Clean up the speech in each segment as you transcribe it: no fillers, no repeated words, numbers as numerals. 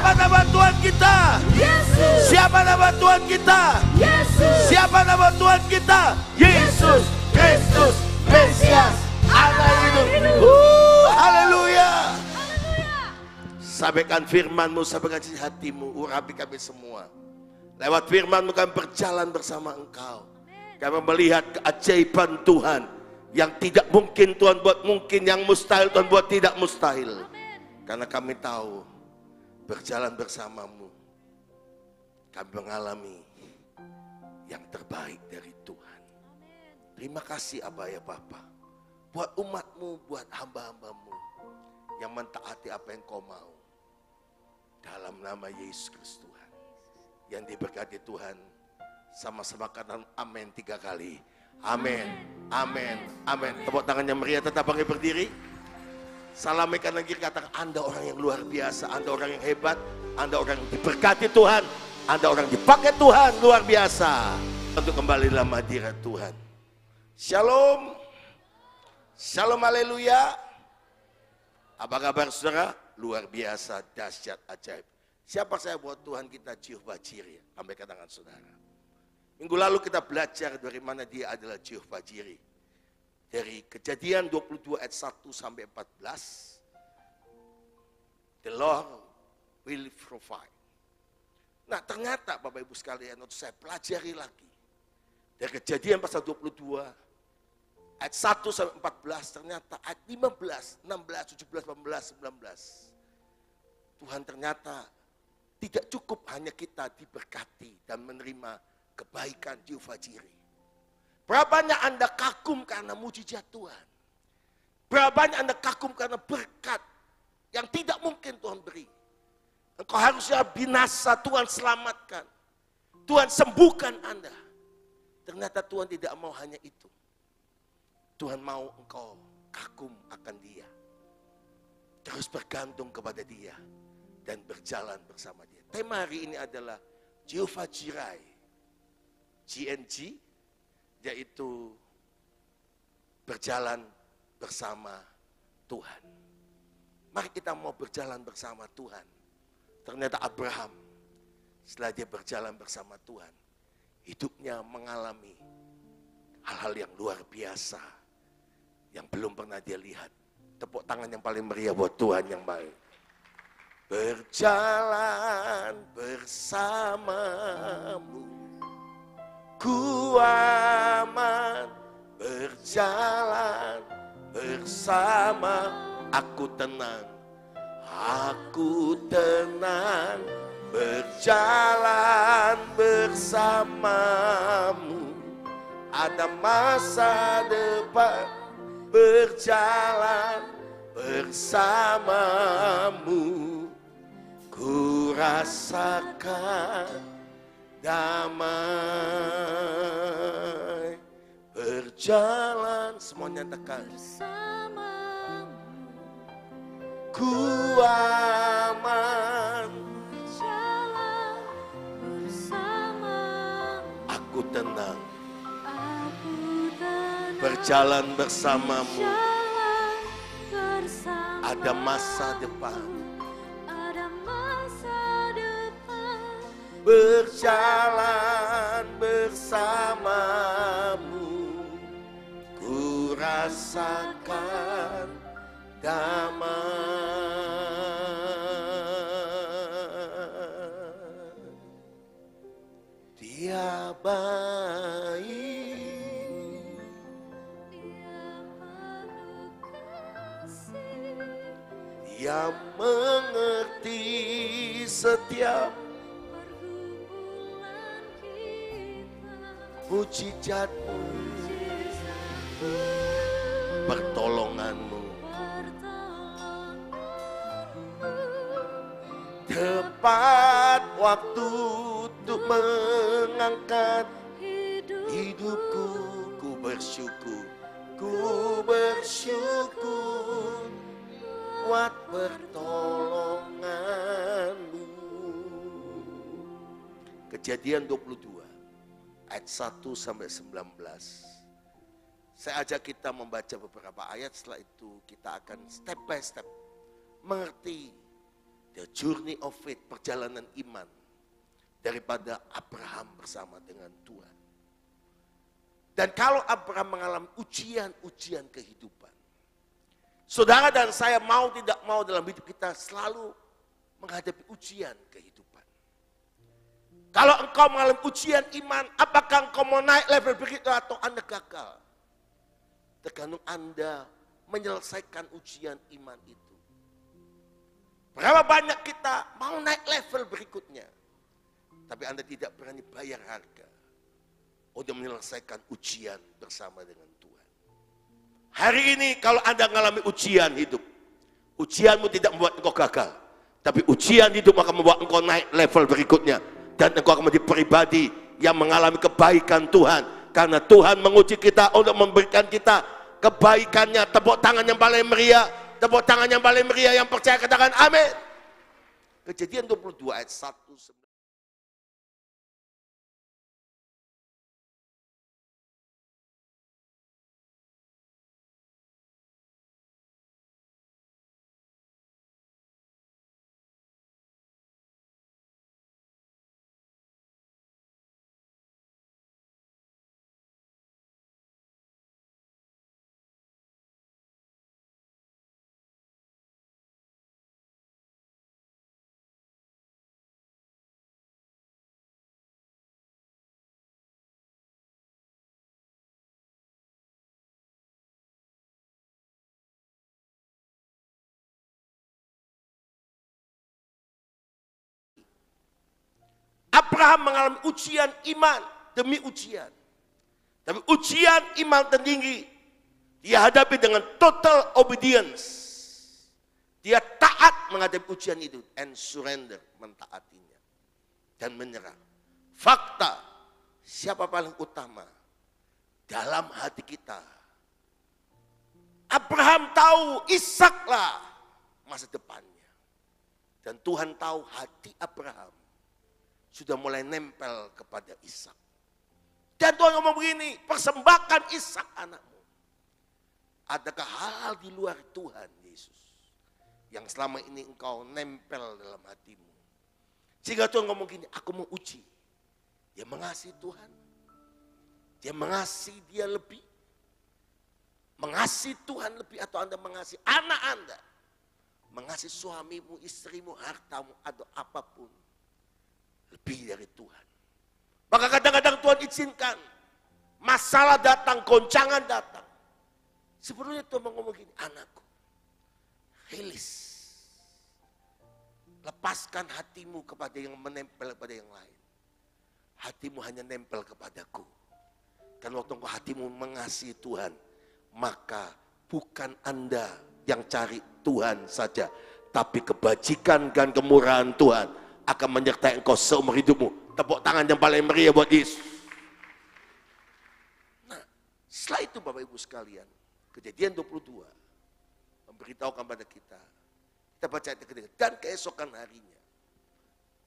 Siapa nama Tuhan kita? Yesus. Siapa nama Tuhan kita? Yesus. Siapa nama Tuhan kita? Yesus Kristus Mesias, Anak hidup. Haleluya. Sampaikan firman-Mu, sampaikan isi hatimu, urapi kami semua. Lewat firman-Mu kami berjalan bersama Engkau. Kami melihat keajaiban Tuhan yang tidak mungkin Tuhan buat mungkin, yang mustahil Tuhan buat tidak mustahil. Karena kami tahu berjalan bersama-Mu, kami mengalami yang terbaik dari Tuhan. Terima kasih Abah ya Bapa, buat umat-Mu, buat hamba-hamba-Mu yang mentaati apa yang Kau mau. Dalam nama Yesus Kristus Tuhan, yang diberkati Tuhan, sama-sama katakan amin 3 kali. Amin, amin, amin. Tepuk tangannya meriah, tetap bangkit berdiri. Salami kanan kiri, katakan Anda orang yang luar biasa, Anda orang yang hebat, Anda orang yang diberkati Tuhan, Anda orang dipakai Tuhan luar biasa untuk kembali dalam hadirat Tuhan. Shalom, shalom, haleluya. Apa kabar saudara? Luar biasa, dahsyat, ajaib. Siapa saya buat Tuhan kita Jehovah Jireh? Lambaikan tangan saudara. Minggu lalu kita belajar dari mana Dia adalah Jehovah Jireh. Dari Kejadian 22 ayat 1 sampai 14. The Lord will provide. Nah ternyata Bapak Ibu sekalian, untuk saya pelajari lagi. Dari Kejadian pasal 22 ayat 1 sampai 14, ternyata ayat 15, 16, 17, 18, 19. Tuhan ternyata tidak cukup hanya kita diberkati dan menerima kebaikan Jehovah Jireh. Berapa banyak Anda kagum karena mujizat Tuhan? Berapa banyak Anda kagum karena berkat yang tidak mungkin Tuhan beri? Engkau harusnya binasa, Tuhan selamatkan. Tuhan sembuhkan Anda. Ternyata Tuhan tidak mau hanya itu. Tuhan mau engkau kagum akan Dia. Terus bergantung kepada Dia. Dan berjalan bersama Dia. Tema hari ini adalah Jehovah Jireh. GNG, yaitu berjalan bersama Tuhan. Mari kita mau berjalan bersama Tuhan. Ternyata Abraham, setelah dia berjalan bersama Tuhan, hidupnya mengalami hal-hal yang luar biasa, yang belum pernah dia lihat. Tepuk tangan yang paling meriah buat Tuhan yang baik. Berjalan bersamamu, ku aman. Berjalan bersama, aku tenang, aku tenang. Berjalan bersamamu, ada masa depan. Berjalan bersamamu, ku rasakan damai. Berjalan, semuanya tekan. Ku aman. Aku tenang. Berjalan bersamamu, ada masa depan. Berjalan bersamamu, ku rasakan damai. Dia baik, Dia mengerti setiap mujizat-Mu, pertolongan-Mu. Tepat waktu untuk mengangkat hidupku. Ku bersyukur, ku bersyukur buat pertolongan-Mu. Kejadian 22 ayat 1 sampai 19. Saya ajak kita membaca beberapa ayat, setelah itu kita akan step by step mengerti The journey of faith, perjalanan iman daripada Abraham bersama dengan Tuhan. Dan kalau Abraham mengalami ujian-ujian kehidupan, saudara dan saya mau tidak mau dalam hidup kita selalu menghadapi ujian kehidupan. Kalau engkau mengalami ujian iman, apakah engkau mau naik level berikutnya atau Anda gagal? Tergantung Anda menyelesaikan ujian iman itu. Berapa banyak kita mau naik level berikutnya, tapi Anda tidak berani bayar harga untuk menyelesaikan ujian bersama dengan Tuhan. Hari ini kalau Anda mengalami ujian hidup, ujianmu tidak membuat engkau gagal, tapi ujian hidup akan membuat engkau naik level berikutnya. Dan engkau akan menjadi pribadi yang mengalami kebaikan Tuhan. Karena Tuhan menguji kita untuk memberikan kita kebaikannya. Tepuk tangan yang paling meriah. Tepuk tangan yang paling meriah yang percaya katakan amin. Kejadian 22 ayat 1. Abraham mengalami ujian iman demi ujian. Tapi ujian iman tertinggi dia hadapi dengan total obedience. Dia taat menghadapi ujian itu and surrender, mentaatinya dan menyerah. Fakta, siapa paling utama dalam hati kita? Abraham tahu Ishaklah masa depannya. Dan Tuhan tahu hati Abraham sudah mulai nempel kepada Ishak. Dan Tuhan ngomong begini, persembahkan Ishak anakmu. Adakah hal-hal di luar Tuhan Yesus yang selama ini engkau nempel dalam hatimu? Sehingga Tuhan ngomong gini, aku mau uji. Dia mengasihi Tuhan. Dia mengasihi dia lebih. Mengasihi Tuhan lebih atau Anda mengasihi anak Anda. Mengasihi suamimu, istrimu, hartamu, atau apapun. Lebih dari Tuhan. Maka kadang-kadang Tuhan izinkan masalah datang, goncangan datang. Sebelumnya Tuhan ngomong gini, anakku, rilis. Lepaskan hatimu kepada yang menempel kepada yang lain. Hatimu hanya nempel kepadaku. Dan waktu engkau hatimu mengasihi Tuhan, maka bukan Anda yang cari Tuhan saja, tapi kebajikan dan kemurahan Tuhan akan menyertai engkau seumur hidupmu. Tepuk tangan yang paling meriah buat Yesus. Nah, setelah itu Bapak Ibu sekalian, Kejadian 22 memberitahukan pada kita baca ayat ketiga, dan keesokan harinya,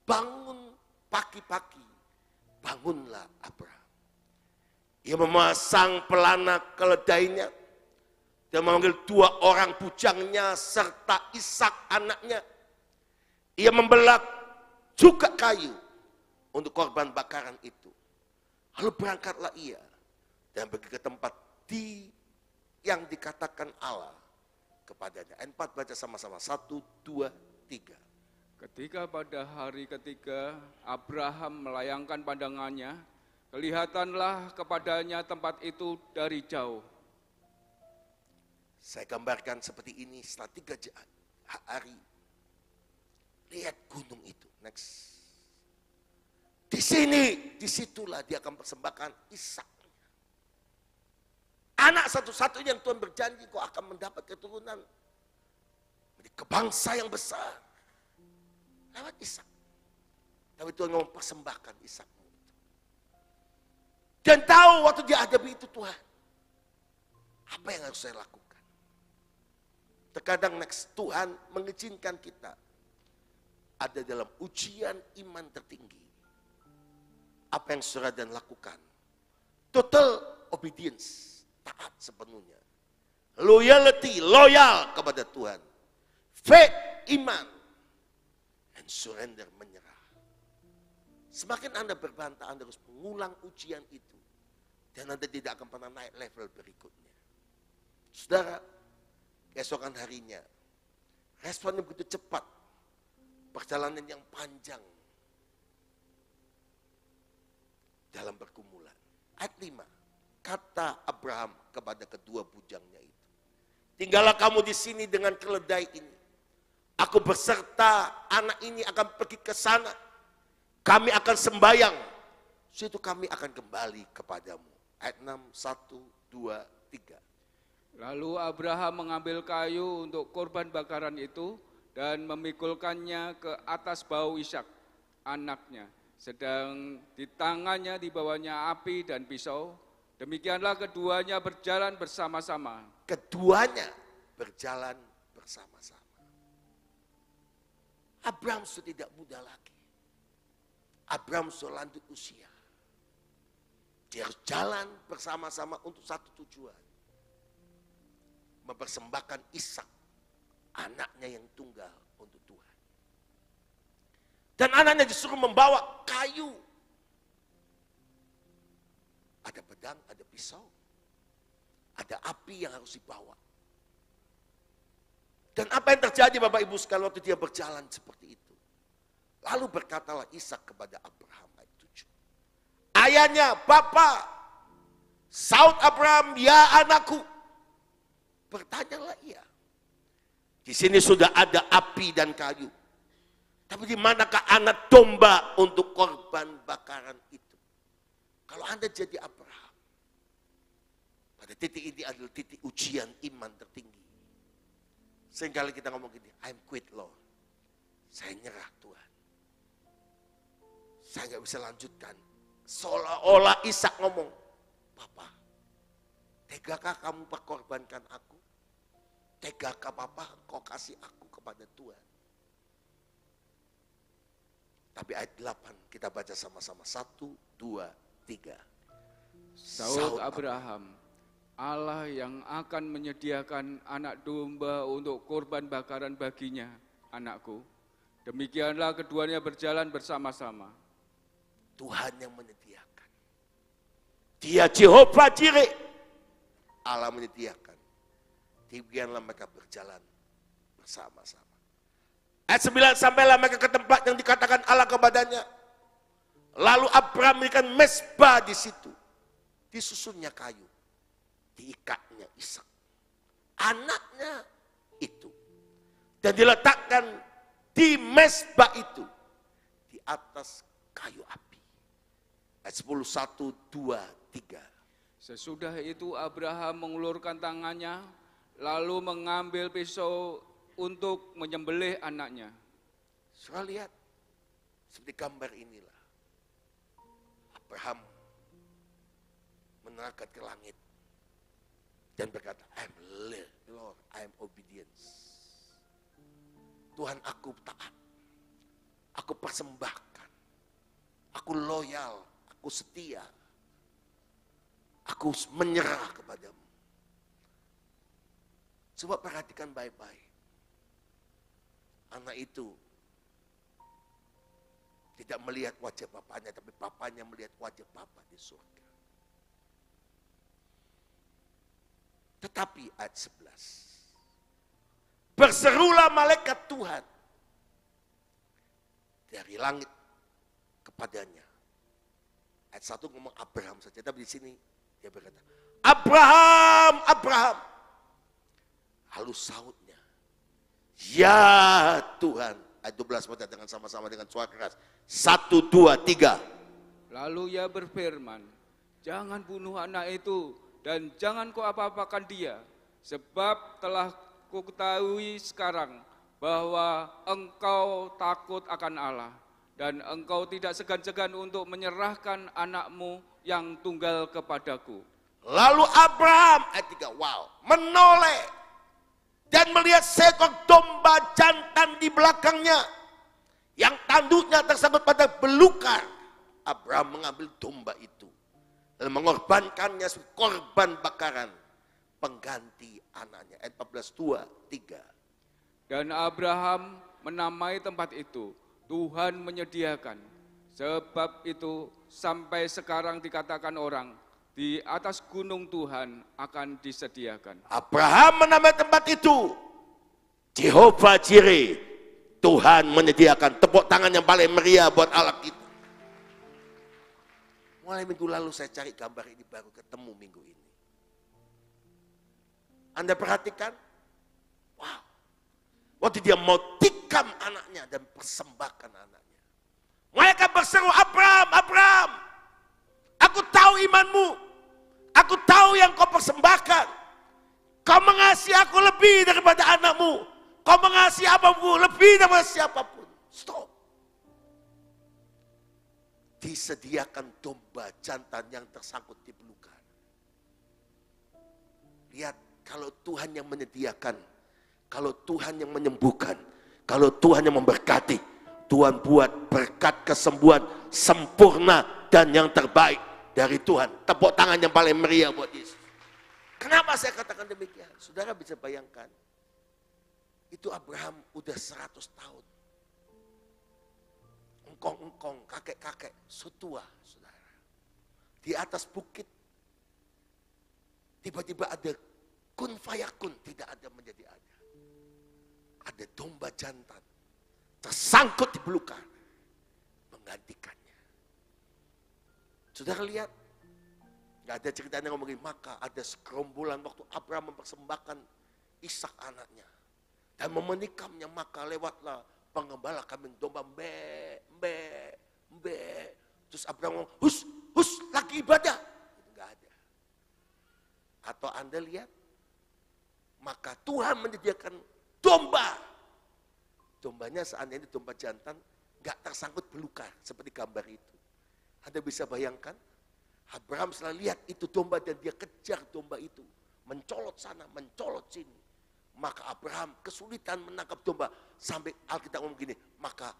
bangun pagi-pagi, bangunlah Abraham. Ia memasang pelana keledainya, dan memanggil 2 orang bujangnya serta Ishak anaknya. Ia membelah juga kayu untuk korban bakaran itu. Lalu berangkatlah ia dan pergi ke tempat yang dikatakan Allah kepadanya. Ayat 4 baca sama-sama. 1, 2, 3. Ketika pada hari ketiga Abraham melayangkan pandangannya, kelihatanlah kepadanya tempat itu dari jauh. Saya gambarkan seperti ini setelah 3 hari. Lihat gunung itu. Next. Di sini, disitulah dia akan persembahkan Ishak. Anak satu-satunya yang Tuhan berjanji kau akan mendapat keturunan. Menjadi kebangsa yang besar. Lewat Ishak. Tapi Tuhan ngomong persembahkan Ishakmu. Dan tahu waktu dia hadapi itu Tuhan. Apa yang harus saya lakukan? Terkadang next Tuhan mengizinkan kita ada dalam ujian iman tertinggi. Apa yang saudara dan lakukan? Total obedience, taat sepenuhnya. Loyalty, loyal kepada Tuhan. Faith, iman. surrender, menyerah. Semakin Anda berbantah, Anda harus mengulang ujian itu. Dan Anda tidak akan pernah naik level berikutnya. Saudara, keesokan harinya, responnya begitu cepat. Perjalanan yang panjang. Dalam pergumulan. Ayat 5. Kata Abraham kepada kedua bujangnya itu. Tinggallah kamu di sini dengan keledai ini. Aku beserta anak ini akan pergi ke sana. Kami akan sembayang. Situ kami akan kembali kepadamu. Ayat 6, 1, 2, 3. Lalu Abraham mengambil kayu untuk korban bakaran itu dan memikulkannya ke atas bahu Ishak, anaknya. Sedang di tangannya dibawanya api dan pisau. Demikianlah keduanya berjalan bersama-sama. Keduanya berjalan bersama-sama. Abraham sudah tidak muda lagi. Abraham sudah lanjut usia. Dia harus jalan bersama-sama untuk satu tujuan. Mempersembahkan Ishak, anaknya yang tunggal untuk Tuhan. Dan anaknya disuruh membawa kayu. Ada pedang, ada pisau. Ada api yang harus dibawa. Dan apa yang terjadi Bapak Ibu sekalian waktu dia berjalan seperti itu. Lalu berkatalah Ishak kepada Abraham ayat 7. Ayahnya, Bapa, saut Abraham, ya anakku. Bertanyalah ia. Di sini sudah ada api dan kayu. Tapi di manakah anak domba untuk korban bakaran itu? Kalau Anda jadi Abraham, pada titik ini adalah titik ujian iman tertinggi. Seringkali kita ngomong gini, I'm quit Lord. Saya nyerah Tuhan. Saya nggak bisa lanjutkan. Seolah-olah Ishak ngomong, Papa, tegakah kamu perkorbankan aku? Tegakah Papa kau kasih aku kepada Tuhan? Tapi ayat 8 kita baca sama-sama. 1, 2, 3. Saud Abraham, Allah yang akan menyediakan anak domba untuk korban bakaran baginya, anakku. Demikianlah keduanya berjalan bersama-sama. Tuhan yang menyediakan. Dia Jehovah Jireh. Allah menyediakan. Demikianlah mereka berjalan bersama-sama. Ayat 9, sampailah mereka ke tempat yang dikatakan Allah kepadanya. Lalu Abraham mendirikan mezbah di situ. Disusunnya kayu. Diikatnya Ishak. Anaknya itu. Dan diletakkan di mezbah itu. Di atas kayu api. Ayat 10, 1, 2, 3. Sesudah itu Abraham mengulurkan tangannya, lalu mengambil pisau untuk menyembelih anaknya. Saudara lihat, seperti gambar inilah. Abraham menangkat ke langit dan berkata, I'm Lord, I'm obedience. Tuhan, aku taat, aku persembahkan, aku loyal, aku setia, aku menyerah kepadamu. Coba perhatikan baik-baik. Anak itu tidak melihat wajah bapaknya, tapi bapaknya melihat wajah Bapa di surga. Tetapi ayat 11. Berserulah malaikat Tuhan dari langit kepadanya. Ayat 1 ngomong Abraham saja, tapi di sini dia berkata, Abraham, Abraham. Lalu sautnya, ya Tuhan. Ayat 12 baca dengan sama-sama dengan suara keras. 1, 2, 3. Lalu ia berfirman, jangan bunuh anak itu dan jangan kau apa-apakan dia. Sebab telah ku ketahui sekarang bahwa engkau takut akan Allah. Dan engkau tidak segan-segan untuk menyerahkan anakmu yang tunggal kepadaku. Lalu Abraham, ayat 3, wow, menoleh dan melihat seekor domba jantan di belakangnya yang tanduknya tersangkut pada belukar. Abraham mengambil domba itu dan mengorbankannya sebagai korban bakaran pengganti anaknya. Ayat 14, 2, 3. Dan Abraham menamai tempat itu Tuhan menyediakan. Sebab itu sampai sekarang dikatakan orang, di atas gunung Tuhan akan disediakan. Abraham menamai tempat itu Jehovah Jireh. Tuhan menyediakan. Tepuk tangan yang paling meriah buat Allah kita. Mulai minggu lalu saya cari gambar ini, baru ketemu minggu ini. Anda perhatikan? Wow. Waktu dia mau tikam anaknya dan persembahkan anaknya. Mereka berseru, Abraham, Abraham, aku tahu imanmu. Aku tahu yang kau persembahkan. Kau mengasihi aku lebih daripada anakmu. Kau mengasihi apapun lebih daripada siapapun. Stop. Disediakan domba jantan yang tersangkut di belukan. Lihat, kalau Tuhan yang menyediakan, kalau Tuhan yang menyembuhkan, kalau Tuhan yang memberkati, Tuhan buat berkat kesembuhan sempurna dan yang terbaik dari Tuhan. Tepuk tangan yang paling meriah buat Yesus. Kenapa saya katakan demikian? Saudara bisa bayangkan, itu Abraham udah 100 tahun. Engkong-engkong, kakek-kakek, setua, saudara. Di atas bukit, tiba-tiba ada kun fayakun, tidak ada menjadi ada. Ada domba jantan, tersangkut di belukar, menggantikannya. Saudara lihat, gak ada ceritanya ngomongin, maka ada sekerombolan waktu Abraham mempersembahkan Ishak anaknya. Dan memenikamnya, maka lewatlah pengembala kambing domba, mbe. Terus Abraham ngomong, hus, lagi ibadah. Itu gak ada. Atau Anda lihat, maka Tuhan menyediakan domba. Dombanya seandainya domba jantan, gak tersangkut belukar, seperti gambar itu. Anda bisa bayangkan, Abraham setelah lihat itu domba dan dia kejar domba itu. Mencolot sana, mencolot sini. Maka Abraham kesulitan menangkap domba. Sampai Alkitab ngomong gini, maka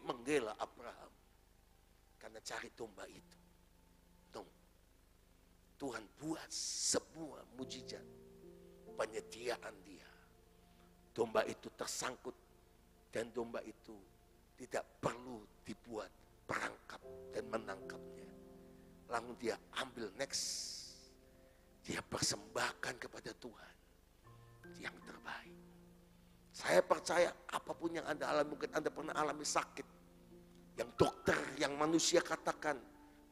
menggela Abraham. Karena cari domba itu. Tuhan buat semua mujizat. Penyediaan dia. Domba itu tersangkut. Dan domba itu tidak perlu dibuat perangkap dan menangkapnya. Lalu dia ambil next. Dia persembahkan kepada Tuhan yang terbaik. Saya percaya apapun yang Anda alami, mungkin Anda pernah alami sakit. Yang dokter, yang manusia katakan,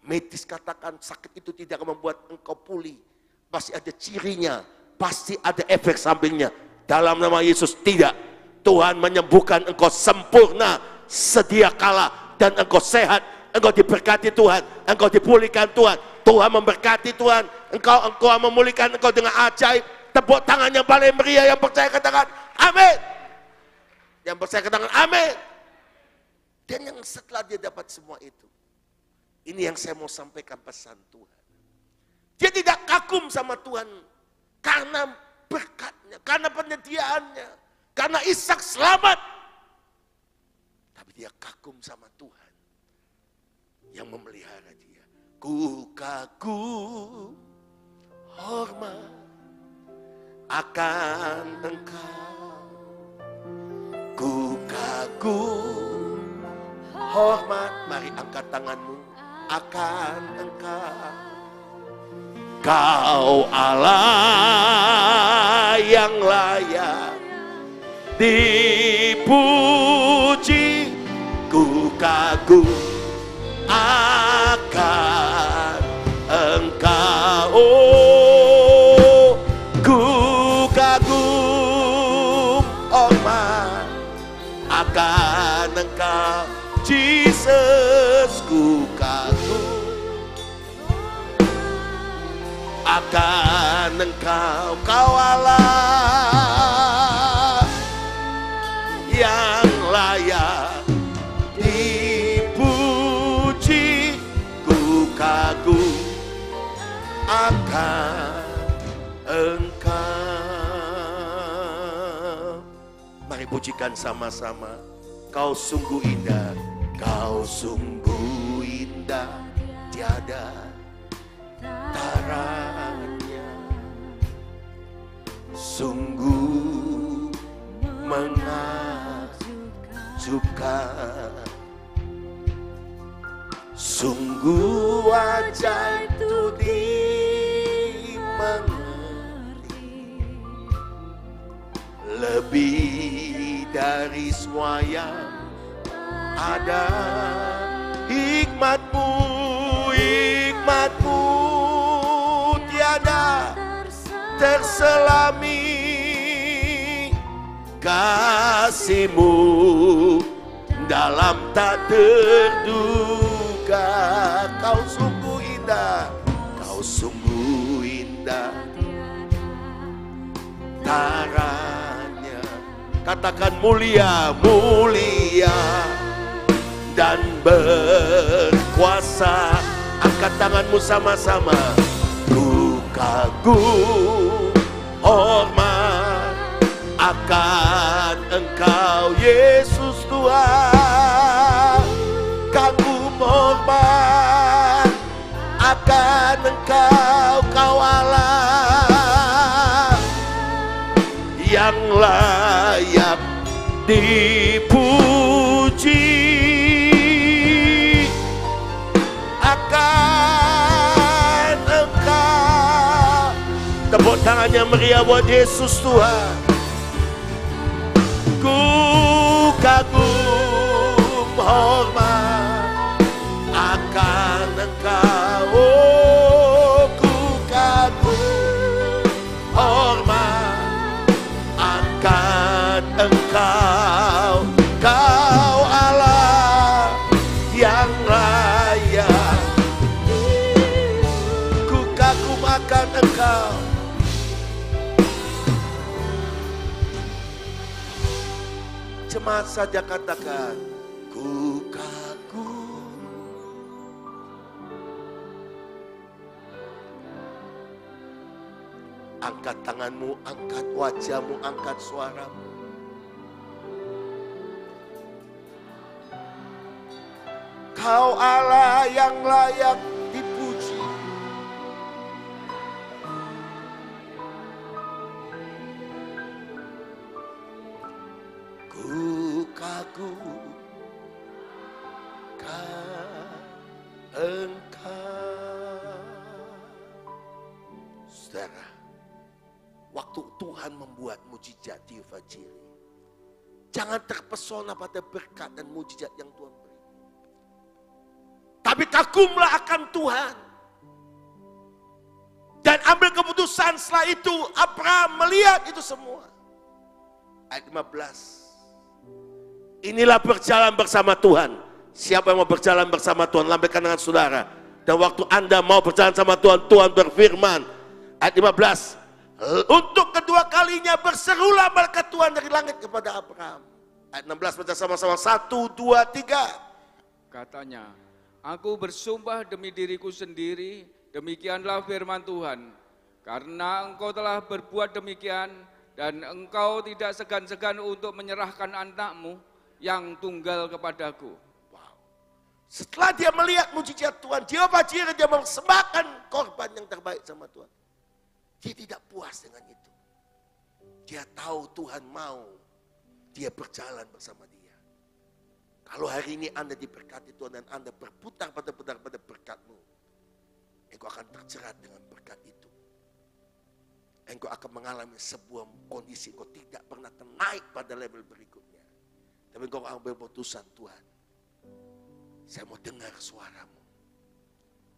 medis katakan sakit itu tidak akan membuat engkau pulih. Pasti ada cirinya, pasti ada efek sampingnya. Dalam nama Yesus tidak. Tuhan menyembuhkan engkau sempurna, sedia kala, dan engkau sehat. Engkau diberkati Tuhan, engkau dipulihkan Tuhan. Tuhan memberkati Tuhan, engkau memulihkan engkau dengan ajaib. Tepuk tangan yang paling meriah, yang percaya katakan amin. Yang percaya katakan amin. Dan yang setelah dia dapat semua itu, ini yang saya mau sampaikan pesan Tuhan. Dia tidak kagum sama Tuhan karena berkatnya, karena penyediaannya, karena Ishak selamat. Tapi dia kagum sama Tuhan yang memelihara dia. Ku kagum, hormat akan engkau. Ku kagum, hormat, mari angkat tanganmu, akan engkau. Kau Allah yang layak dipuji. Ku kagum akan engkau. Akan engkau, Jesus, ku kagum akan engkau, kau Allah yang layak dipuji. Ku kagum akan engkau. Mari pujikan sama-sama. Kau sungguh indah, kau sungguh indah, tiada taranya. Sungguh menakjubkan, menakjubkan. Sungguh ajaib tu dimengerti, lebih dari semua yang ada. Hikmatmu, hikmatmu tiada terselami, kasihmu dalam tak terduga. Kau sungguh indah, kau sungguh indah, taranya. Katakan mulia, mulia dan berkuasa. Angkat tanganmu sama-sama. Ku kagum hormat akan Engkau Yesus Tuhan. Kagum hormat akan Engkau, Kau Allah yang layak dipuji. Akan Engkau, tepuk tangannya meriah buat Yesus Tuhan. Ku kagum hormat akan Engkau, oh, ku kagum hormat akan Engkau, Kau Allah yang layak. Ku kagum akan Engkau. Jemaat saja katakan, ku kagum. Angkat tanganmu, angkat wajahmu, angkat suaramu. Kau Allah yang layak dipuji. Ku kagum Engkau. Saudara, waktu Tuhan membuat mujizat di Fajiri, jangan terpesona pada berkat dan mujizat yang Tuhan beri. Tapi kagumlah akan Tuhan. Dan ambil keputusan. Setelah itu Abraham melihat itu semua. Ayat 15. Inilah berjalan bersama Tuhan. Siapa yang mau berjalan bersama Tuhan? Lambaikan dengan saudara. Dan waktu Anda mau berjalan sama Tuhan, Tuhan berfirman. Ayat 15. Untuk kedua kalinya berserulah malaikat Tuhan dari langit kepada Abraham. Ayat 16 baca sama-sama. 1, 2, 3. Katanya, aku bersumpah demi diriku sendiri, demikianlah firman Tuhan. Karena engkau telah berbuat demikian, dan engkau tidak segan-segan untuk menyerahkan anakmu yang tunggal kepadaku. Wow. Setelah dia melihat mujizat Tuhan, dia mempersembahkan korban yang terbaik sama Tuhan. Dia tidak puas dengan itu. Dia tahu Tuhan mau dia berjalan bersama dia. Kalau hari ini Anda diberkati Tuhan dan Anda berputar pada berkat-Mu, engkau akan terjerat dengan berkat itu. Engkau akan mengalami sebuah kondisi engkau tidak pernah naik pada level berikutnya. Tapi engkau akan berputusan, Tuhan, saya mau dengar suara-Mu.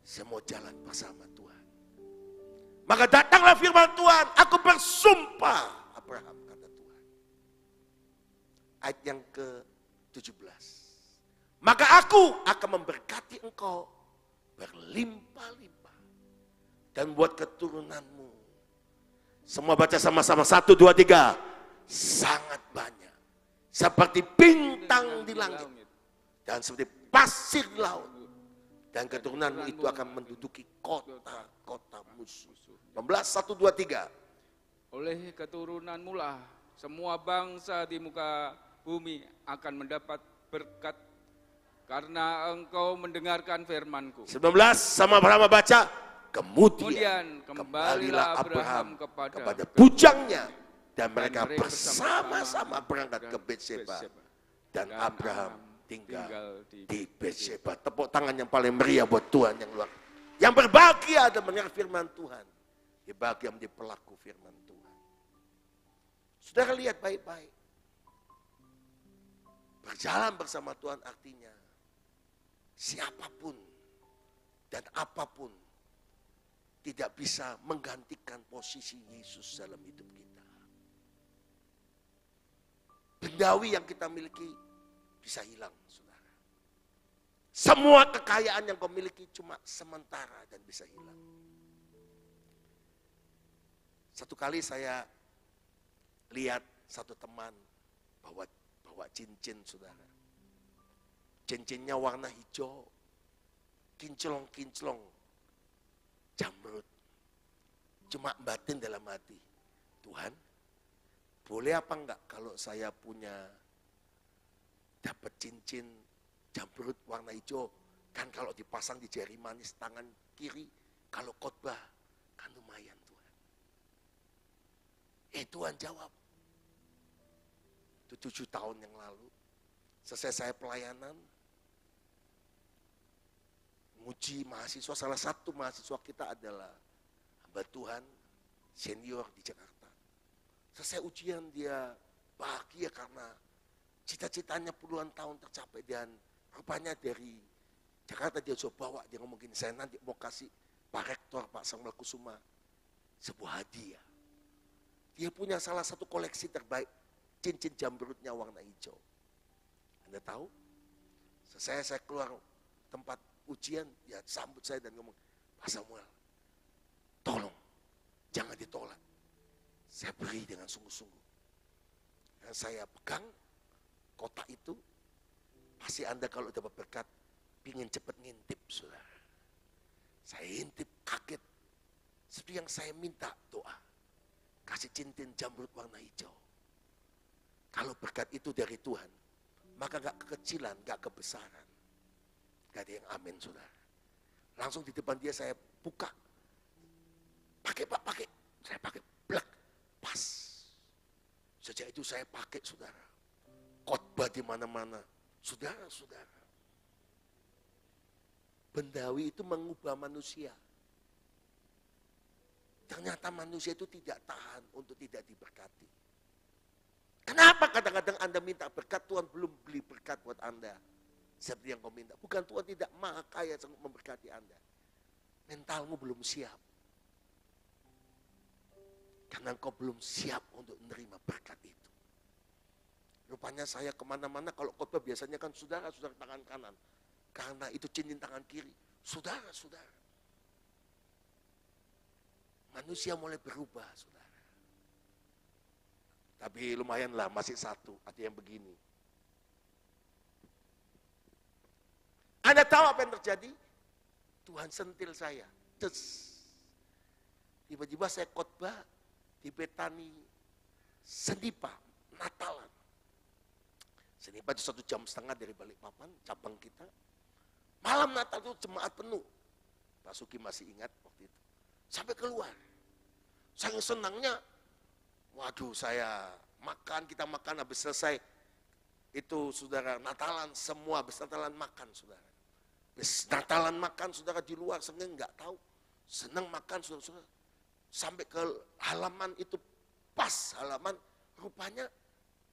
Saya mau jalan bersama Tuhan. Maka datanglah firman Tuhan, aku bersumpah, Abraham kata Tuhan. Ayat yang ke-17. Maka aku akan memberkati engkau berlimpah-limpah dan buat keturunanmu. Semua baca sama-sama. 1, 2, 3. Sangat banyak. Seperti bintang di langit. Dan seperti pasir di laut. Dan keturunanmu itu akan menduduki kota-kota musuh. 16, 1, 2, 3. Oleh keturunanmu lah semua bangsa di muka bumi akan mendapat berkat. Karena engkau mendengarkan firman-Ku. 19, sama-sama baca. Kemudian kembalilah Abraham kepada bujangnya. Dan mereka bersama-sama berangkat ke Betseba. Dan Abraham tinggal di di Betseba. Tepuk tangan yang paling meriah buat Tuhan yang luar. Yang berbahagia ada mendengar firman Tuhan. Dia bahagia menjadi pelaku firman Tuhan. Saudara lihat baik-baik. Berjalan bersama Tuhan artinya siapapun dan apapun tidak bisa menggantikan posisi Yesus dalam hidup kita. Bendawi yang kita miliki bisa hilang, saudara. Semua kekayaan yang kau miliki cuma sementara dan bisa hilang. Satu kali saya lihat satu teman bawa cincin, saudara. Cincinnya warna hijau, kinclong-kinclong, jamrut. Cuma batin dalam hati, Tuhan, boleh apa enggak kalau saya punya dapat cincin jamrut warna hijau, kan kalau dipasang di jari manis tangan kiri, kalau khotbah kan lumayan Tuhan. Tuhan jawab. Itu 7 tahun yang lalu, selesai saya pelayanan, muji mahasiswa, salah satu mahasiswa kita adalah hamba Tuhan, senior di Jakarta. Selesai ujian dia bahagia karena cita-citanya puluhan tahun tercapai dan rupanya dari Jakarta dia coba bawa, dia ngomong gini, saya nanti mau kasih Pak Rektor, Pak Samuel Kusuma sebuah hadiah. Dia punya salah satu koleksi terbaik, cincin jamrutnya warna hijau. Anda tahu? Selesai saya keluar tempat ujian, dia sambut saya dan ngomong, Pak Samuel, tolong, jangan ditolak. Saya beri dengan sungguh-sungguh. Dan saya pegang kotak itu, pasti Anda kalau dapat berkat, ingin cepat ngintip, saudara. Saya intip, kaget. Seperti yang saya minta doa. Kasih cincin jamrut warna hijau. Kalau berkat itu dari Tuhan, maka gak kekecilan, gak kebesaran. Gak ada yang amin, saudara. Langsung di depan dia saya buka. Pakai Pak, pakai. Saya pakai, blek, pas. Sejak itu saya pakai, saudara. Khotbah di mana-mana. Saudara-saudara. Bendawi itu mengubah manusia. Ternyata manusia itu tidak tahan untuk tidak diberkati. Kenapa kadang-kadang Anda minta berkat, Tuhan belum beli berkat buat Anda. Seperti yang kau minta. Bukan Tuhan tidak maha kaya sanggup memberkati Anda. Mentalmu belum siap. Karena engkau belum siap untuk menerima berkat itu. Rupanya saya kemana-mana kalau khotbah biasanya kan saudara-saudara tangan kanan. Karena itu cincin tangan kiri. Saudara-saudara. Manusia mulai berubah, saudara. Tapi lumayanlah masih satu, ada yang begini. Anda tahu apa yang terjadi? Tuhan sentil saya. Tiba-tiba saya khotbah di Betani Senipa, Natalan. Senipa itu 1,5 jam dari Balikpapan, cabang kita. Malam Natal itu jemaat penuh. Pak Suki masih ingat waktu itu. Sampai keluar. Saking senangnya, waduh saya makan, kita makan habis selesai. Itu saudara Natalan, semua habis Natalan makan saudara. Habis Natalan makan saudara di luar, seneng nggak tahu. Senang makan saudara. Sampai ke halaman itu, pas halaman, rupanya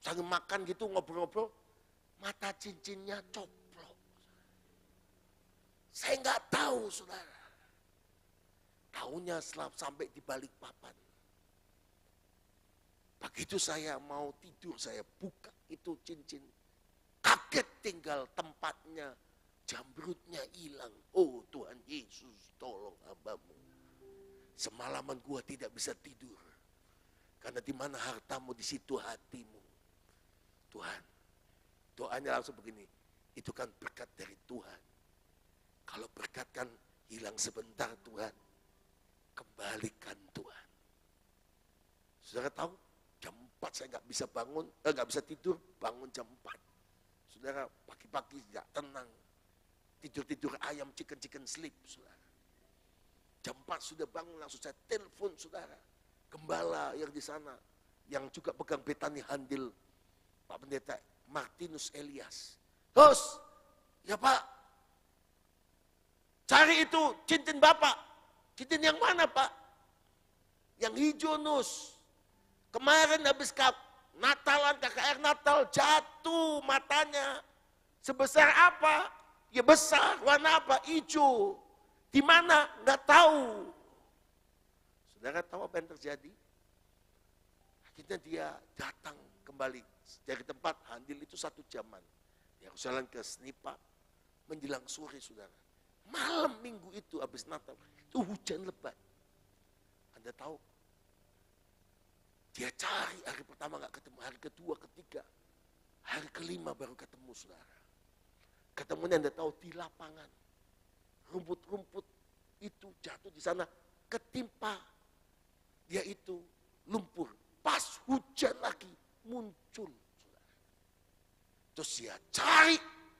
sambil makan gitu ngobrol-ngobrol, mata cincinnya coplok. Saya nggak tahu saudara. Tahunya sampai di Balikpapan. Begitu saya mau tidur, saya buka itu cincin. Kaget tinggal tempatnya, jamrutnya hilang. Oh Tuhan Yesus, tolong hambamu. Semalaman gua tidak bisa tidur. Karena di mana hartamu, di situ hatimu. Tuhan, doanya langsung begini, itu kan berkat dari Tuhan. Kalau berkat kan hilang sebentar Tuhan, kembalikan Tuhan. Saudara tahu, jam 4 saya nggak bisa bangun, nggak bisa tidur, bangun jam 4. Saudara, pagi-pagi nggak tenang, tidur-tidur ayam, chicken sleep, saudara. Jam 4 sudah bangun, langsung saya telepon saudara, gembala yang di sana, yang juga pegang Betani Handil, Pak Pendeta, Martinus Elias. Terus, ya Pak, cari itu cincin Bapak. Cincin yang mana Pak? Yang hijau Nus. Kemarin habis Natalan, KKR Natal, jatuh matanya. Sebesar apa? Ya besar, warna apa? Hijau. Di mana? Nggak tahu. Saudara tahu apa yang terjadi? Akhirnya dia datang kembali dari tempat handil itu 1 jaman. Dia harus jalan ke Snipa menjelang sore, saudara. Malam minggu itu habis Natal, itu hujan lebat. Anda tahu? Dia cari hari pertama nggak ketemu, hari kedua, ketiga, hari kelima baru ketemu, saudara. Ketemunya Anda tahu di lapangan, rumput-rumput itu jatuh di sana, ketimpa dia itu lumpur. Pas hujan lagi muncul, saudara. Terus dia cari,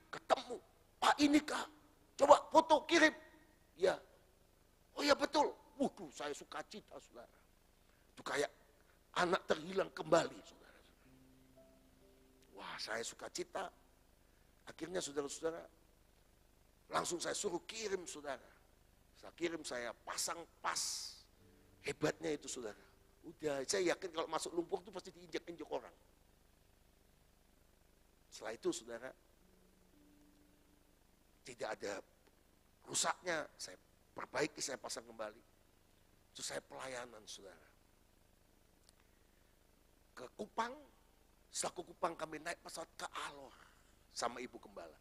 ketemu, Pak ini kah? Coba foto kirim. Ya, oh ya betul. Waduh, saya suka cita, saudara. Itu kayak anak terhilang kembali, saudara. Wah, saya suka cita. Akhirnya saudara-saudara, langsung saya suruh kirim, saudara. Saya kirim, saya pasang pas. Hebatnya itu, saudara. Udah, saya yakin kalau masuk lumpur itu pasti diinjak-injak orang. Setelah itu, saudara, tidak ada rusaknya, saya perbaiki, saya pasang kembali. Itu saya pelayanan, saudara. Ke Kupang, setelah ke Kupang kami naik pesawat ke Alor sama Ibu Gembala.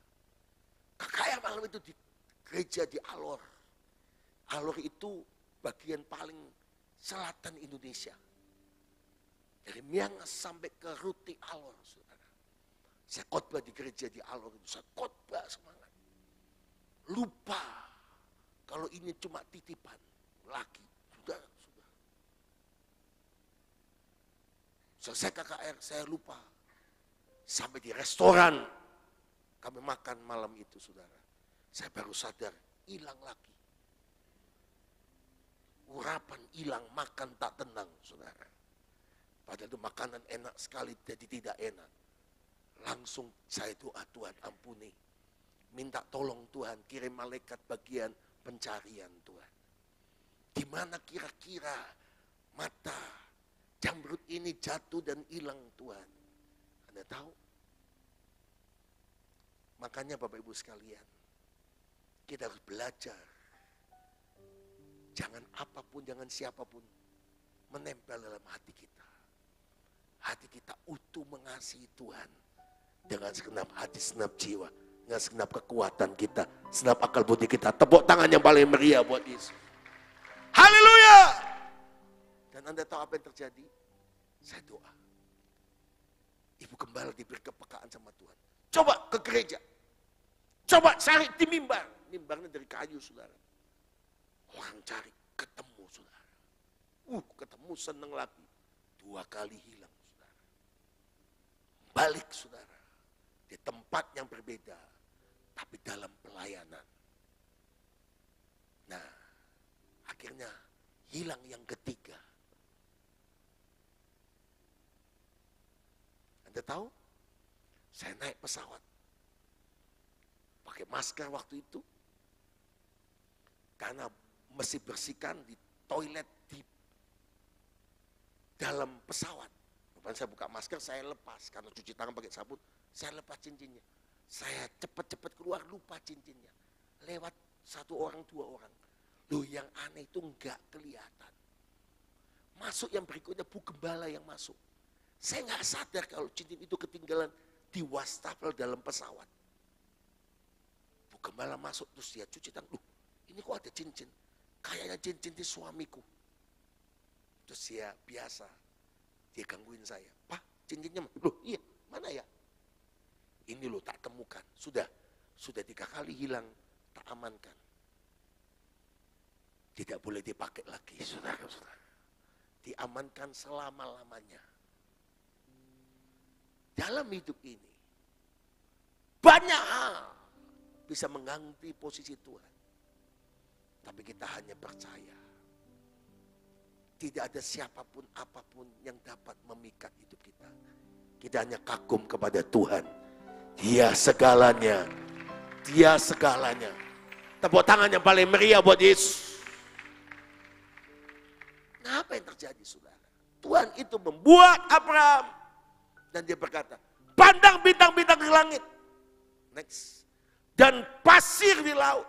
KKR malam itu di gereja di Alor. Alor itu bagian paling selatan Indonesia. Dari Miangas sampai ke Ruti Alor, saudara. Saya khotbah di gereja di Alor itu, saya khotbah semangat. Lupa kalau ini cuma titipan lagi, sudah. Selesai KKR, saya lupa. Sampai di restoran, kami makan malam itu, saudara. Saya baru sadar, hilang lagi. Urapan hilang, makan tak tenang, saudara. Padahal itu makanan enak sekali, jadi tidak enak. Langsung saya doa, Tuhan ampuni. Minta tolong Tuhan, kirim malaikat bagian pencarian Tuhan. Di mana kira-kira mata jamrut ini jatuh dan hilang, Tuhan? Anda tahu? Makanya Bapak Ibu sekalian, kita harus belajar. Jangan apapun, jangan siapapun menempel dalam hati kita. Hati kita utuh mengasihi Tuhan dengan segenap hati, segenap jiwa, dengan segenap kekuatan kita, segenap akal budi kita. Tepuk tangan yang paling meriah buat Yesus. Haleluya! Dan Anda tahu apa yang terjadi? Saya doa. Ibu Gembala diberi kepekaan sama Tuhan. Coba ke gereja. Coba cari di mimbar. Mimbarnya dari kayu, saudara. Orang cari, ketemu, saudara. Ketemu, seneng lagi. 2 kali hilang, saudara. Balik, saudara. Di tempat yang berbeda. Tapi dalam pelayanan. Nah, akhirnya hilang yang ketiga. Anda tahu? Saya naik pesawat. Pakai masker waktu itu. Karena mesti bersihkan di toilet di dalam pesawat. Bukan saya buka masker, saya lepas. Karena cuci tangan pakai sabun, saya lepas cincinnya. Saya cepat-cepat keluar, lupa cincinnya. Lewat 1 orang, 2 orang. Loh, yang aneh itu enggak kelihatan. Masuk yang berikutnya, Bu Gembala yang masuk. Saya nggak sadar kalau cincin itu ketinggalan di wastafel dalam pesawat. Bu Gembala masuk, terus dia cuci tangan. Loh, ini kok ada cincin? Kayaknya cincin di suamiku. Terus dia biasa, dia gangguin saya. Pak, cincinnya mana? Loh, iya, mana ya? Ini loh tak temukan. Sudah 3 kali hilang, tak amankan. Tidak boleh dipakai lagi, saudara-saudara. Diamankan selama-lamanya. Dalam hidup ini, banyak hal bisa mengganti posisi Tuhan. Tapi kita hanya percaya. Tidak ada siapapun apapun yang dapat memikat hidup kita. kita hanya kagum kepada Tuhan. Dia segalanya. Dia segalanya. Tepuk tangan yang paling meriah buat Yesus. Nah, apa yang terjadi, saudara? Tuhan itu membuat Abraham. Dan dia berkata, pandang bintang-bintang di langit. Next. Dan pasir di laut.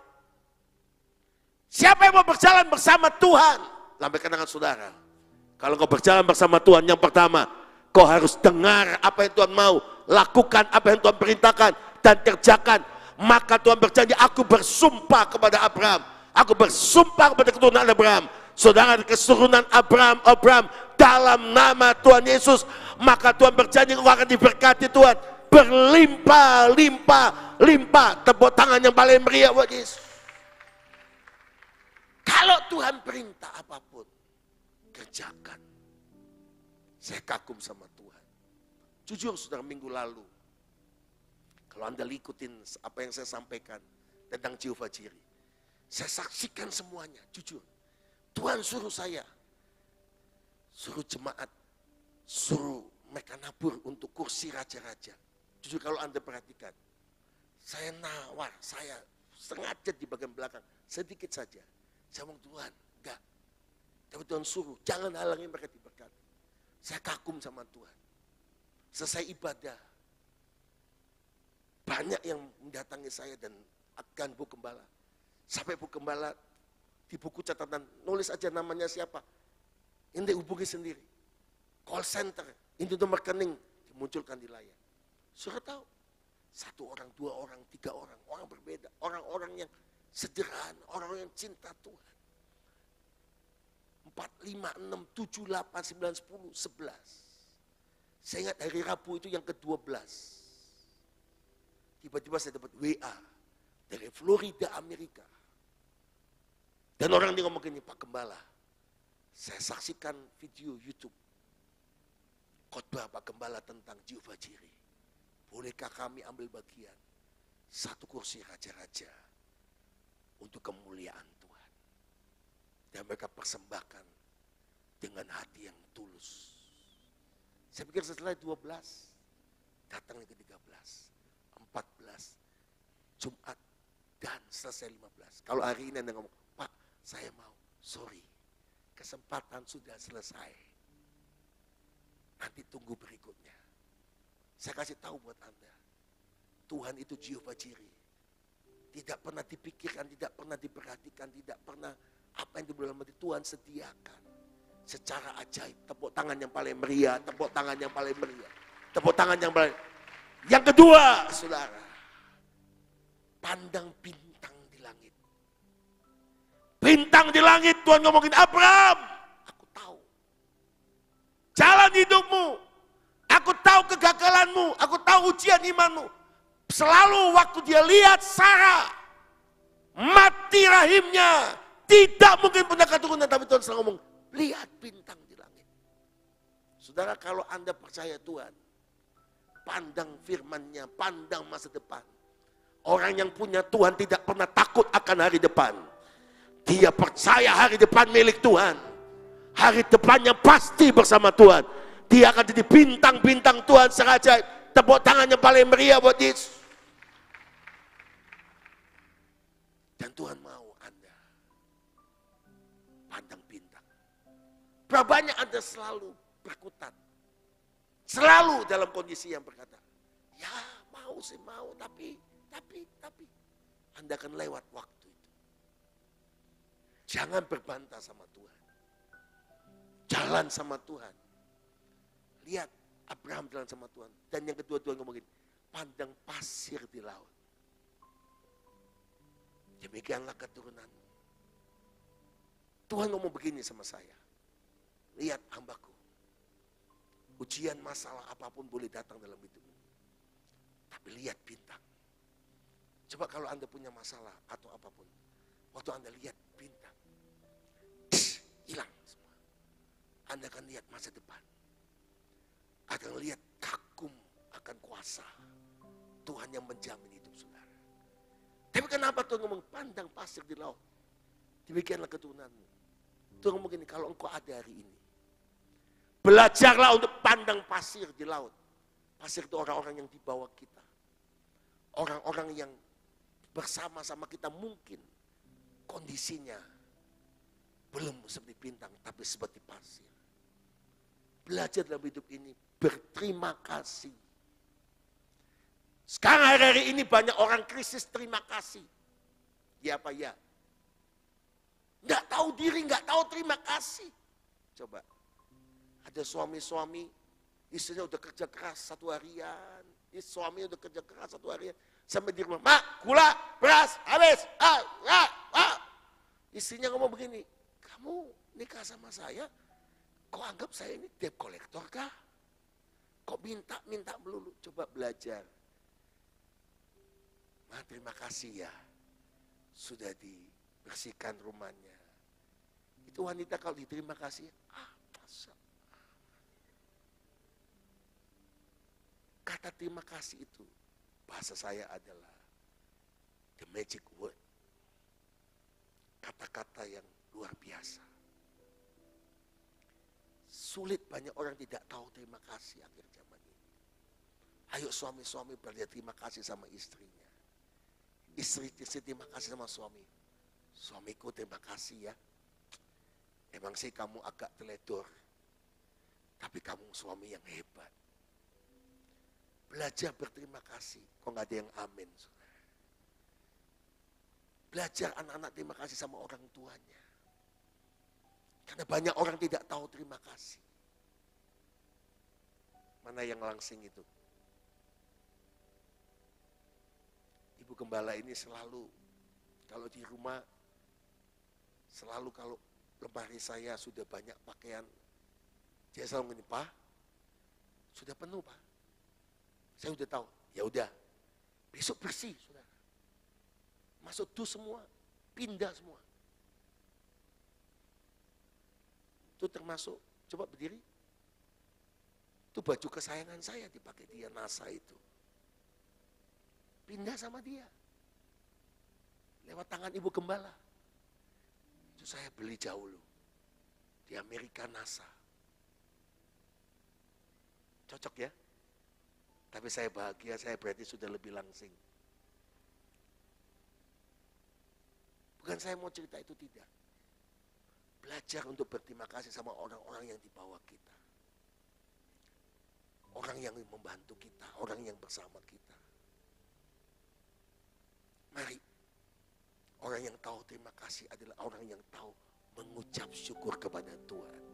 Siapa yang mau berjalan bersama Tuhan? Lambaikan tangan saudara. Kalau kau berjalan bersama Tuhan, yang pertama, kau harus dengar apa yang Tuhan mau. Lakukan apa yang Tuhan perintahkan. Dan kerjakan. Maka Tuhan berjanji, aku bersumpah kepada Abraham. Aku bersumpah kepada keturunan Abraham. Saudara, keturunan Abraham dalam nama Tuhan Yesus. Maka Tuhan berjanji, engkau akan diberkati Tuhan. Berlimpah, limpah, limpah. Tepuk tangan yang paling meriah buat Yesus. Kalau Tuhan perintah apapun, kerjakan. Saya kagum sama Tuhan. Jujur, saudara, minggu lalu, kalau Anda ikutin apa yang saya sampaikan tentang Jehovah Jireh, saya saksikan semuanya, jujur. Tuhan suruh saya, suruh jemaat, suruh mereka nabur untuk kursi raja-raja. Jujur, kalau Anda perhatikan, saya nawar, saya sengaja di bagian belakang, sedikit saja. Saya bilang, Tuhan, enggak. Tapi Tuhan suruh, jangan halangi mereka diberkati. Saya kagum sama Tuhan. Selesai ibadah, banyak yang mendatangi saya dan akan Bu Gembala. Sampai Bu Gembala di buku catatan, nulis aja namanya siapa. Ini hubungi sendiri. Call center, ini nomor rekening, dimunculkan di layar. Sudah tahu, 1 orang, 2 orang, 3 orang, orang berbeda. Orang-orang yang sederhana, orang yang cinta Tuhan. 4, 5, 6, 7, 8, 9, 10, 11. Saya ingat hari Rabu itu yang ke-12. Tiba-tiba saya dapat WA dari Florida, Amerika. Dan orang ini ngomong gini, Pak Gembala, saya saksikan video YouTube khotbah Pak Gembala tentang Jehovah Jireh. Bolehkah kami ambil bagian 1 kursi raja-raja untuk kemuliaan Tuhan. Dan mereka persembahkan dengan hati yang tulus. Saya pikir setelah 12, datang ke 13, 14, Jumat, dan selesai 15. Kalau hari ini Anda ngomong, Pak, saya mau, sorry, kesempatan sudah selesai. Nanti tunggu berikutnya. Saya kasih tahu buat Anda, Tuhan itu Jehovah Jireh. Tidak pernah dipikirkan, tidak pernah diperhatikan, tidak pernah apa yang di dalam hati Tuhan sediakan. Secara ajaib, tepuk tangan yang paling meriah, tepuk tangan yang paling meriah. Tepuk tangan yang paling. Yang kedua, saudara, pandang bintang di langit. Bintang di langit, Tuhan ngomongin, Abraham, aku tahu jalan hidupmu, aku tahu kegagalanmu, aku tahu ujian imanmu. Selalu waktu dia lihat Sarah, mati rahimnya, tidak mungkin punya keturunan, tapi Tuhan selalu ngomong, lihat bintang di langit. Saudara, kalau Anda percaya Tuhan, pandang firman-Nya, pandang masa depan. Orang yang punya Tuhan tidak pernah takut akan hari depan. Dia percaya hari depan milik Tuhan. Hari depannya pasti bersama Tuhan. Dia akan jadi bintang-bintang Tuhan sengaja. Tepuk tangan yang paling meriah buat Yesus. Dan Tuhan mau Anda pandang bintang. Berapa banyak Anda selalu berkutat. Selalu dalam kondisi yang berkata, ya mau sih mau, tapi. Anda akan lewat waktu itu. Jangan berbantah sama Tuhan. Jalan sama Tuhan. Lihat Abraham jalan sama Tuhan. Dan yang kedua Tuhan ngomongin, pandang pasir di laut. Demikianlah keturunanmu. Tuhan ngomong begini sama saya. Lihat hambaku. Ujian masalah apapun boleh datang dalam hidupmu. Tapi lihat bintang. Coba kalau Anda punya masalah atau apapun. Waktu Anda lihat bintang. Hilang semua. Anda akan lihat masa depan. Akan lihat kagum akan kuasa Tuhan yang menjamin hidup saudara. Tapi kenapa Tuhan ngomong pandang pasir di laut? Demikianlah keturunanmu. Tuhan ngomong gini, kalau engkau ada hari ini, belajarlah untuk pandang pasir di laut. Pasir itu orang-orang yang di bawah kita. Orang-orang yang bersama-sama kita mungkin kondisinya belum seperti bintang, tapi seperti pasir. Belajar dalam hidup ini, berterima kasih. Sekarang hari-hari ini banyak orang krisis terima kasih. Ya apa ya? Nggak tahu diri, nggak tahu terima kasih. Coba, ada suami-suami, istrinya udah kerja keras satu harian. Suaminya udah kerja keras satu harian. Sampai di rumah, mak, gula, beras, habis. Istrinya ngomong begini, kamu nikah sama saya, kok anggap saya ini debt collector kah? Kok minta melulu? Coba belajar. Ma, terima kasih ya, sudah dibersihkan rumahnya. Itu wanita kalau diterima kasih, masa. Kata terima kasih itu, bahasa saya adalah the magic word. Kata-kata yang luar biasa. Sulit, banyak orang tidak tahu terima kasih akhir zaman ini. Ayo suami-suami belajar terima kasih sama istrinya. Istri terima kasih sama suami. Suamiku terima kasih ya. Emang sih kamu agak teledor, tapi kamu suami yang hebat. Belajar berterima kasih. Kok nggak ada yang amin? Saudara. Belajar anak-anak terima kasih sama orang tuanya. Karena banyak orang tidak tahu terima kasih. Mana yang langsing itu? Ibu gembala ini selalu, kalau di rumah, selalu kalau lemari saya sudah banyak pakaian, dia selalu ngomong, Pak, sudah penuh Pak. Saya udah tahu, ya udah, besok bersih, saudara. Masuk dus semua, pindah semua. Itu termasuk, coba berdiri. Itu baju kesayangan saya dipakai dia, NASA itu. Pindah sama dia. Lewat tangan ibu gembala. Itu saya beli jauh loh. Di Amerika, NASA. Cocok ya? Tapi saya bahagia, saya berarti sudah lebih langsing. Bukan saya mau cerita itu, tidak. Belajar untuk berterima kasih sama orang-orang yang di bawah kita. Orang yang membantu kita, orang yang bersama kita. Mari, orang yang tahu terima kasih adalah orang yang tahu mengucap syukur kepada Tuhan.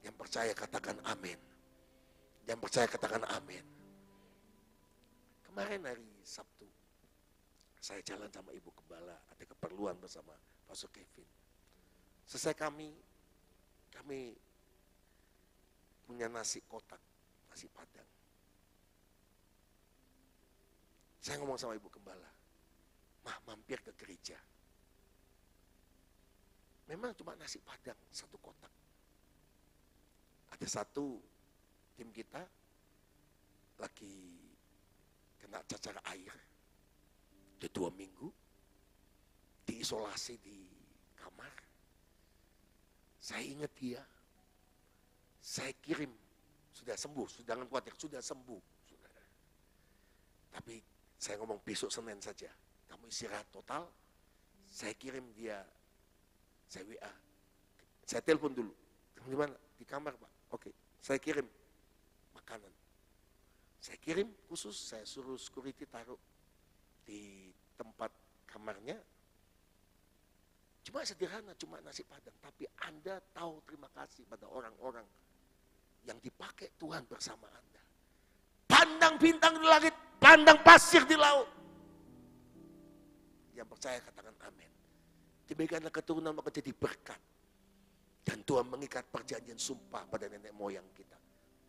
Yang percaya katakan amin. Yang percaya katakan amin. Kemarin hari Sabtu, saya jalan sama ibu gembala, ada keperluan bersama Pastor Kevin. Selesai kami punya nasi kotak, nasi padang. Saya ngomong sama ibu gembala, Mah, mampir ke gereja. Memang cuma nasi padang, satu kotak. Ada satu tim kita lagi kena cacar air. Udah 2 minggu, diisolasi di kamar. Saya ingat dia, saya kirim, sudah sembuh, jangan khawatir, sudah sembuh. Saudara. Tapi saya ngomong besok Senin saja, kamu istirahat total, saya kirim dia, saya WA, saya telepon dulu, di mana? Di kamar Pak, oke, saya kirim makanan. Saya kirim khusus, saya suruh security taruh di tempat kamarnya. Cuma sederhana, cuma nasi padang. Tapi Anda tahu terima kasih pada orang-orang yang dipakai Tuhan bersama Anda. Pandang bintang di langit, pandang pasir di laut. Yang percaya katakan amin. Demikianlah keturunan maka jadi berkat. Dan Tuhan mengikat perjanjian sumpah pada nenek moyang kita.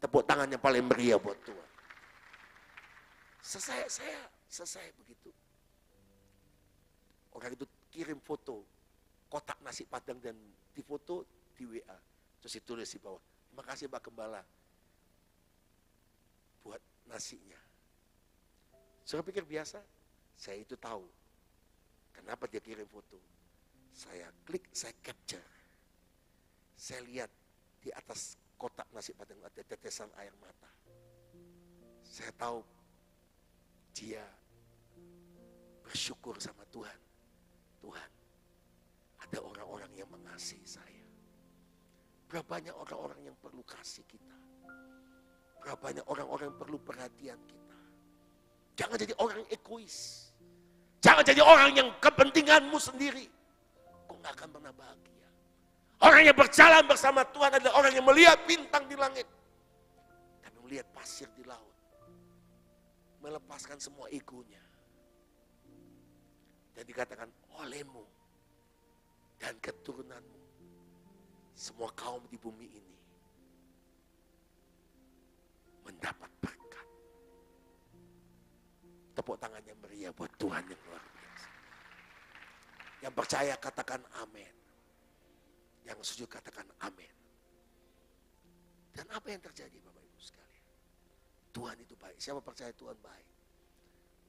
Tepuk tangan yang paling meriah buat Tuhan. Selesai begitu. Orang itu kirim foto kotak nasi padang dan difoto di WA. Terus ditulis di bawah, terima kasih Pak Gembala buat nasinya. Saya pikir biasa, saya itu tahu kenapa dia kirim foto. Saya klik, saya capture. Saya lihat di atas kotak nasi padang ada tetesan air mata. Saya tahu dia bersyukur sama Tuhan. Tuhan, ada orang-orang yang mengasihi saya. Berapa banyak orang-orang yang perlu kasih kita. Berapa banyak orang-orang yang perlu perhatian kita. Jangan jadi orang yang egois. Jangan jadi orang yang kepentinganmu sendiri. Kau gak akan pernah bahagia. Orang yang berjalan bersama Tuhan adalah orang yang melihat bintang di langit. Tapi melihat pasir di laut. Melepaskan semua egonya. Dan dikatakan olehmu dan keturunanmu. Semua kaum di bumi ini mendapat berkat. Tepuk tangan yang meriah buat Tuhan yang luar biasa. Yang percaya katakan amin. Yang setuju katakan amin. Dan apa yang terjadi Bapak Ibu sekalian? Tuhan itu baik. Siapa percaya Tuhan baik?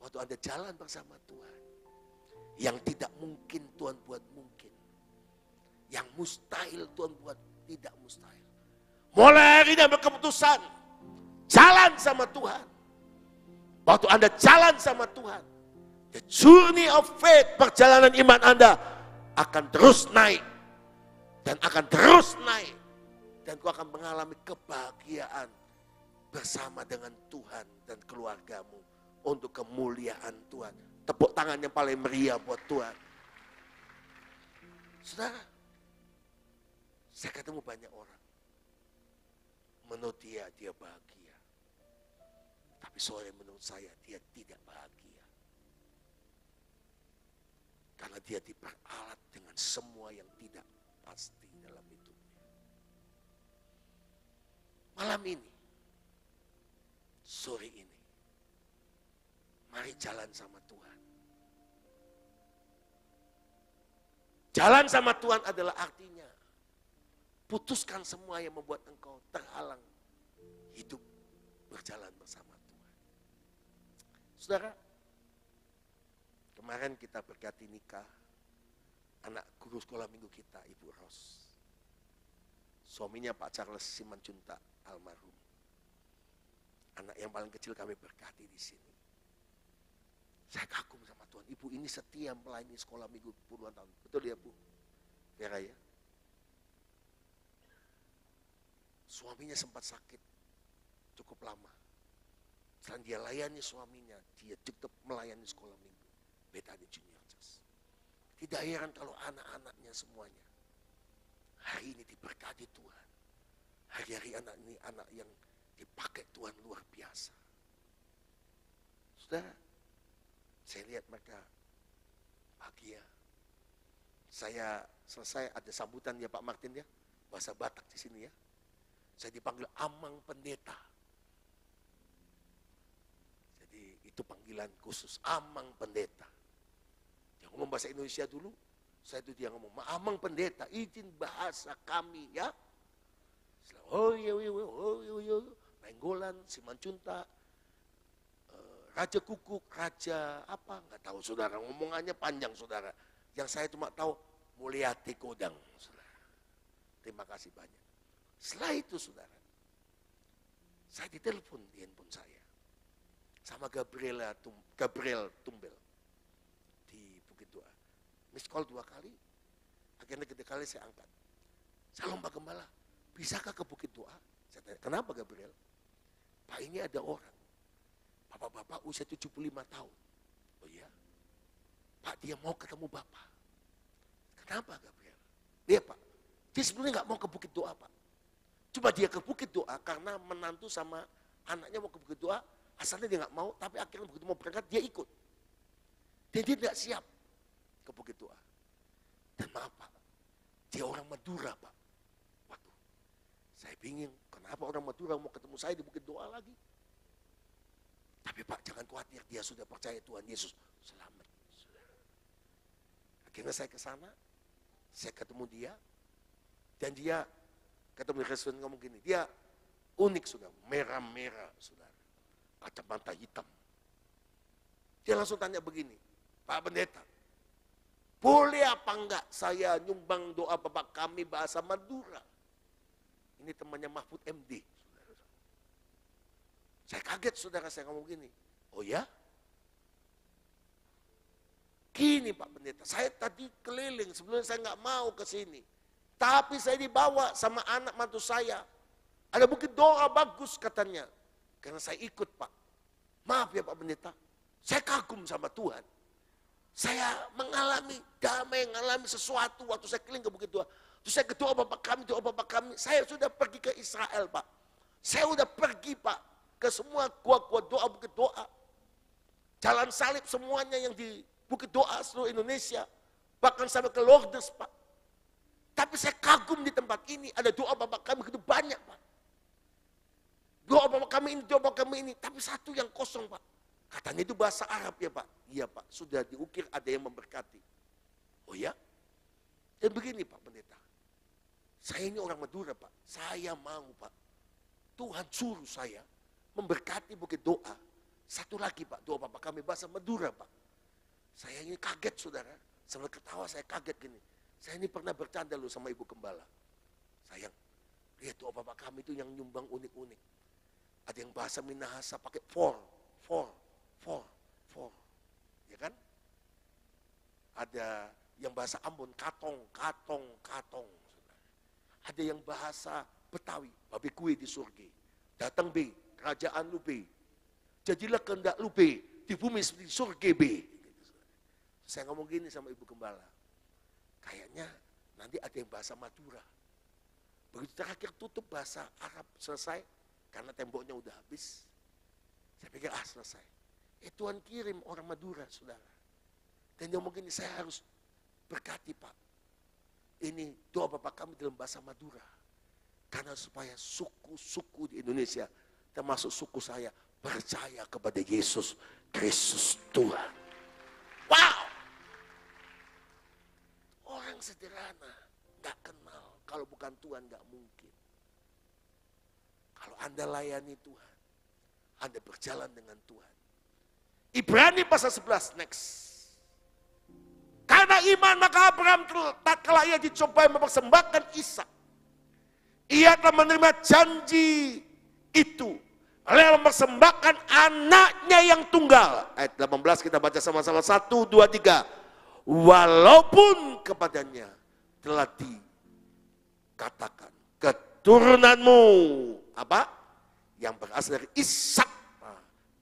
Waktu Anda jalan bersama Tuhan, yang tidak mungkin Tuhan buat mungkin. Yang mustahil Tuhan buat tidak mustahil. Mulai hari ini ambil keputusan. Jalan sama Tuhan. Waktu Anda jalan sama Tuhan, the journey of faith, perjalanan iman Anda akan terus naik. Dan akan terus naik. Dan kau akan mengalami kebahagiaan bersama dengan Tuhan dan keluargamu untuk kemuliaan Tuhan. Tepuk tangan yang paling meriah buat Tuhan. Saudara, saya ketemu banyak orang. Menurut dia bahagia. Tapi sore menurut saya dia tidak bahagia. Karena dia diperalat dengan semua yang tidak pasti dalam hidupnya. Malam ini, sore ini, mari jalan sama Tuhan. Jalan sama Tuhan adalah artinya putuskan semua yang membuat engkau terhalang hidup berjalan bersama Tuhan. Saudara, kemarin kita berkati nikah anak guru sekolah minggu kita, Ibu Ros. Suaminya Pak Charles Simanjuntak, almarhum. Anak yang paling kecil kami berkati di sini. Saya kagum sama Tuhan. Ibu ini setia melayani sekolah minggu puluhan tahun. Betul ya Bu? Vera ya? Suaminya sempat sakit cukup lama. Setelah dia layani suaminya, dia tetap melayani sekolah minggu. Bethany Junior Church. Tidak heran kalau anak-anaknya semuanya hari ini diberkati Tuhan. Hari-hari anak ini anak yang dipakai Tuhan luar biasa. Sudah, saya lihat mereka bahagia. Saya selesai ada sambutan ya Pak Martin ya, bahasa Batak di sini ya. Saya dipanggil Amang Pendeta. Jadi itu panggilan khusus, Amang Pendeta. Yang ngomong bahasa Indonesia dulu, saya itu dia ngomong, Amang Pendeta, izin bahasa kami ya. Oh iya, Nainggolan, Simanjuntak, Raja Kukuk, Raja apa, nggak tahu saudara, ngomongannya panjang saudara. Yang saya cuma tahu, Mulyati Kodang, saudara. Terima kasih banyak. Setelah itu saudara, saya ditelepon di handphone saya. Sama Gabriel Tumbel di Bukit Doa. Miss call 2 kali, akhirnya ketiga kali saya angkat. Salam Pak Gembala, bisakah ke Bukit Doa? Saya tanya, kenapa Gabriel? Pak ini ada orang, bapak-bapak usia 75 tahun. Oh iya? Pak dia mau ketemu Bapak. Kenapa Gabriel? Iya Pak, dia sebenarnya nggak mau ke Bukit Doa Pak. Cuma dia ke Bukit Doa karena menantu sama anaknya mau ke Bukit Doa, asalnya dia nggak mau, tapi akhirnya begitu mau berangkat dia ikut. Dan dia tidak siap ke Bukit Doa. Dan maaf Pak, dia orang Madura Pak. Waduh, saya bingung kenapa orang Madura mau ketemu saya di Bukit Doa lagi. Tapi Pak jangan khawatir, dia sudah percaya Tuhan Yesus. Selamat. Akhirnya saya ke sana, saya ketemu dia, dan dia ketemu di restoran ngomong gini, dia unik sudah, merah-merah saudara, kacamata hitam. Dia langsung tanya begini, Pak Pendeta, boleh apa enggak saya nyumbang doa Bapak kami bahasa Madura? Ini temannya Mahfud MD. Saudara. Saya kaget saudara, saya ngomong gini. Oh ya? Gini Pak Pendeta, saya tadi keliling, sebelumnya saya nggak mau ke sini. Tapi saya dibawa sama anak mantu saya. Ada bukit doa bagus katanya. Karena saya ikut Pak. Maaf ya Pak Pendeta, saya kagum sama Tuhan. Saya mengalami damai, mengalami sesuatu waktu saya keliling ke bukit doa. Terus saya ke doa Bapak kami. Saya sudah pergi ke Israel Pak. Saya sudah pergi Pak ke semua gua-gua doa, bukit doa. Jalan salib semuanya yang di bukit doa seluruh Indonesia. Bahkan sampai ke Lourdes Pak. Tapi saya kagum di tempat ini, ada doa Bapak kami begitu banyak Pak. Doa Bapak kami ini, doa Bapak kami ini. Tapi satu yang kosong Pak. Katanya itu bahasa Arab ya Pak. Iya Pak, sudah diukir ada yang memberkati. Oh ya? Dan begini Pak Pendeta. Saya ini orang Madura Pak. Saya mau Pak. Tuhan suruh saya memberkati bukit doa. Satu lagi Pak, doa Bapak kami bahasa Madura Pak. Saya ini kaget saudara. Sambil ketawa saya kaget gini. Saya ini pernah bercanda loh sama Ibu Gembala. Sayang, lihat doa Bapak kami itu yang nyumbang unik-unik. Ada yang bahasa Minahasa pakai for. Ya kan? Ada yang bahasa Ambon, katong. Ada yang bahasa Betawi, babi kue di surga. Datang B, kerajaan lu B. Jadilah kehendak lu B, di bumi seperti surga B. Saya ngomong gini sama Ibu Gembala. Kayaknya nanti ada yang bahasa Madura. Begitu terakhir tutup bahasa Arab selesai, karena temboknya udah habis. Saya pikir selesai. Tuhan kirim orang Madura saudara. Dan dia ngomong gini, saya harus berkati Pak. Ini doa Bapak kami dalam bahasa Madura. Karena supaya suku-suku di Indonesia, termasuk suku saya, percaya kepada Yesus Kristus Tuhan. Wow! Orang sederhana, gak kenal. Kalau bukan Tuhan gak mungkin. Kalau Anda layani Tuhan, Anda berjalan dengan Tuhan. Ibrani pasal 11, next. Karena iman maka Abraham tak kala ia dicobai mempersembahkan Ishak. Ia telah menerima janji itu. Oleh mempersembahkan anaknya yang tunggal. Ayat 18 kita baca sama-sama. 1, 2, 3. Walaupun kepadanya telah dikatakan keturunanmu. Apa? Yang berasal dari Ishak.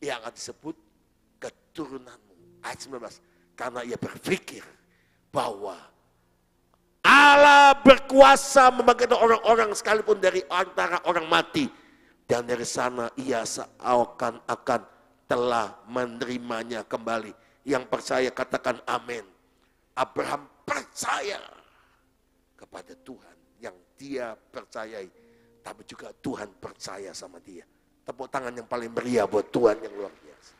Yang akan disebut keturunanmu. Ayat 19. Karena ia berpikir bahwa Allah berkuasa membangkitkan orang-orang sekalipun dari antara orang mati. Dan dari sana ia seakan-akan telah menerimanya kembali. Yang percaya katakan amin. Abraham percaya kepada Tuhan yang dia percayai. Tapi juga Tuhan percaya sama dia. Tepuk tangan yang paling meriah buat Tuhan yang luar biasa.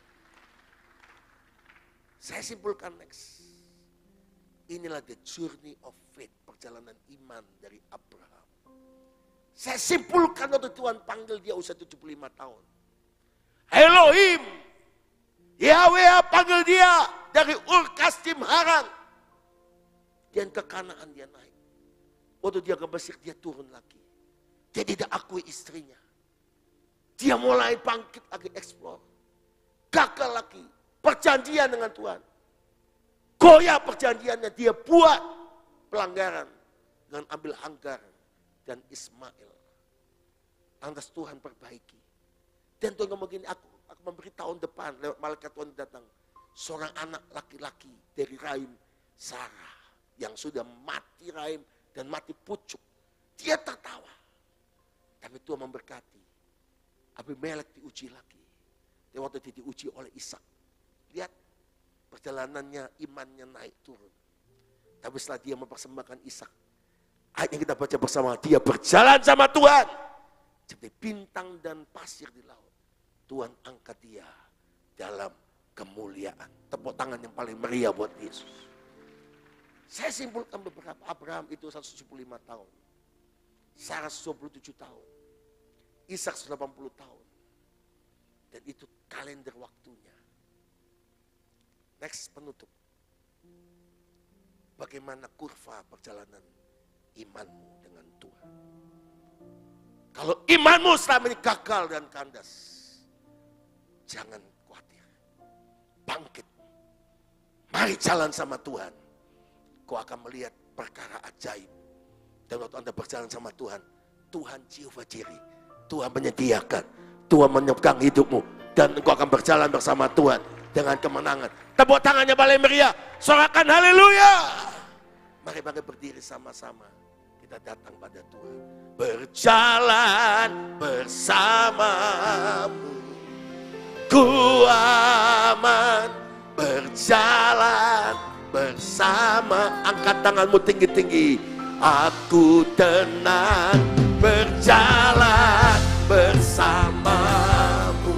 Saya simpulkan next. Inilah the journey of faith, perjalanan iman dari Abraham. Saya simpulkan waktu Tuhan panggil dia usia 75 tahun. Elohim, Yahweh panggil dia dari Ur Kasdim Haran. Dan ke Kanaan dia naik. Waktu dia ke Mesir dia turun lagi. Dia tidak akui istrinya. Dia mulai bangkit lagi explore. Gagal lagi. Perjanjian dengan Tuhan. Goyah perjanjiannya, dia buat pelanggaran dengan ambil Hagar dan Ismail. Lantas Tuhan perbaiki. Dan Tuhan ngomong gini, aku memberi tahun depan lewat malaikat Tuhan datang. Seorang anak laki-laki dari rahim Sarah yang sudah mati rahim dan mati pucuk. Dia tertawa. Tapi Tuhan memberkati. Abimelek diuji lagi. Dan waktu dia diuji oleh Ishak. Lihat perjalanannya, imannya naik turun. Tapi setelah dia mempersembahkan Ishak, ayat yang kita baca bersama, dia berjalan sama Tuhan. Seperti bintang dan pasir di laut. Tuhan angkat dia dalam kemuliaan. Tepuk tangan yang paling meriah buat Yesus. Saya simpulkan beberapa. Abraham itu 175 tahun. Sarah 27 tahun. Ishak 80 tahun. Dan itu kalender waktunya. Next, penutup. Bagaimana kurva perjalanan imanmu dengan Tuhan? Kalau imanmu selama ini gagal dan kandas, Jangan khawatir. Bangkit. Mari jalan sama Tuhan. Kau akan melihat perkara ajaib. Dan waktu Anda berjalan sama Tuhan, Tuhan Jehovah Jireh, Tuhan menyediakan, Tuhan menyertai hidupmu, dan engkau akan berjalan bersama Tuhan dengan kemenangan. Tepuk tangannya Balai Meriah, sorakan haleluya. Mari berdiri sama-sama. Kita datang pada Tuhan. Berjalan bersamamu, ku aman. Berjalan bersama, angkat tanganmu tinggi-tinggi. Aku tenang, berjalan bersamamu.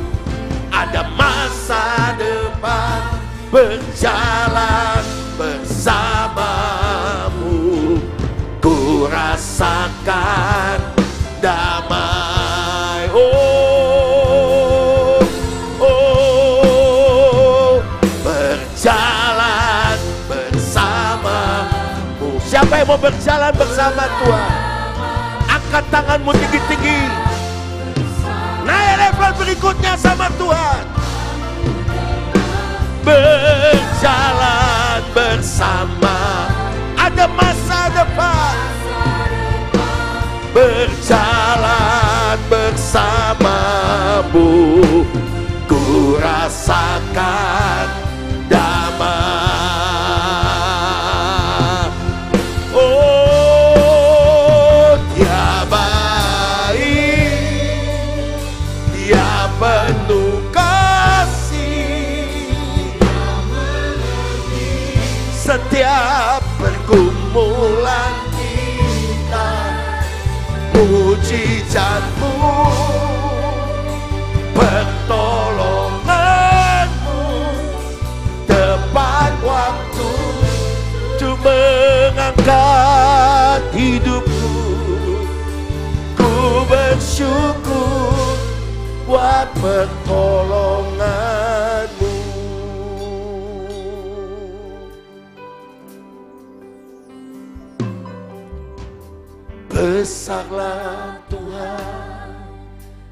Ada masa depan, berjalan bersamamu. Ku rasakan damai. Oh, oh, berjalan bersamamu. Siapa yang mau berjalan bersama Tuhan? Angkat tanganmu tinggi-tinggi. Naik level berikutnya sama Tuhan. Berjalan bersama, ada masa depan. Berjalan bersamamu, ku rasakan damai. Oh, Dia baik, Dia penuh kasih. Setiap pergumulan kita, mujizat-Mu, pertolongan-Mu, tepat waktu untuk mengangkat hidupku. Ku bersyukur buat pertolongan-Mu. Besarlah Tuhan,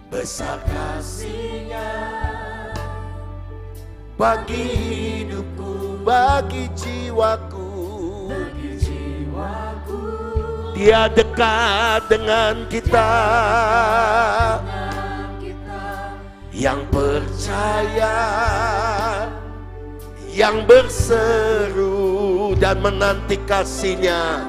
besar kasih-Nya bagi hidupku, bagi jiwaku. Dia dekat dengan kita, yang percaya, yang berseru dan menanti kasih-Nya.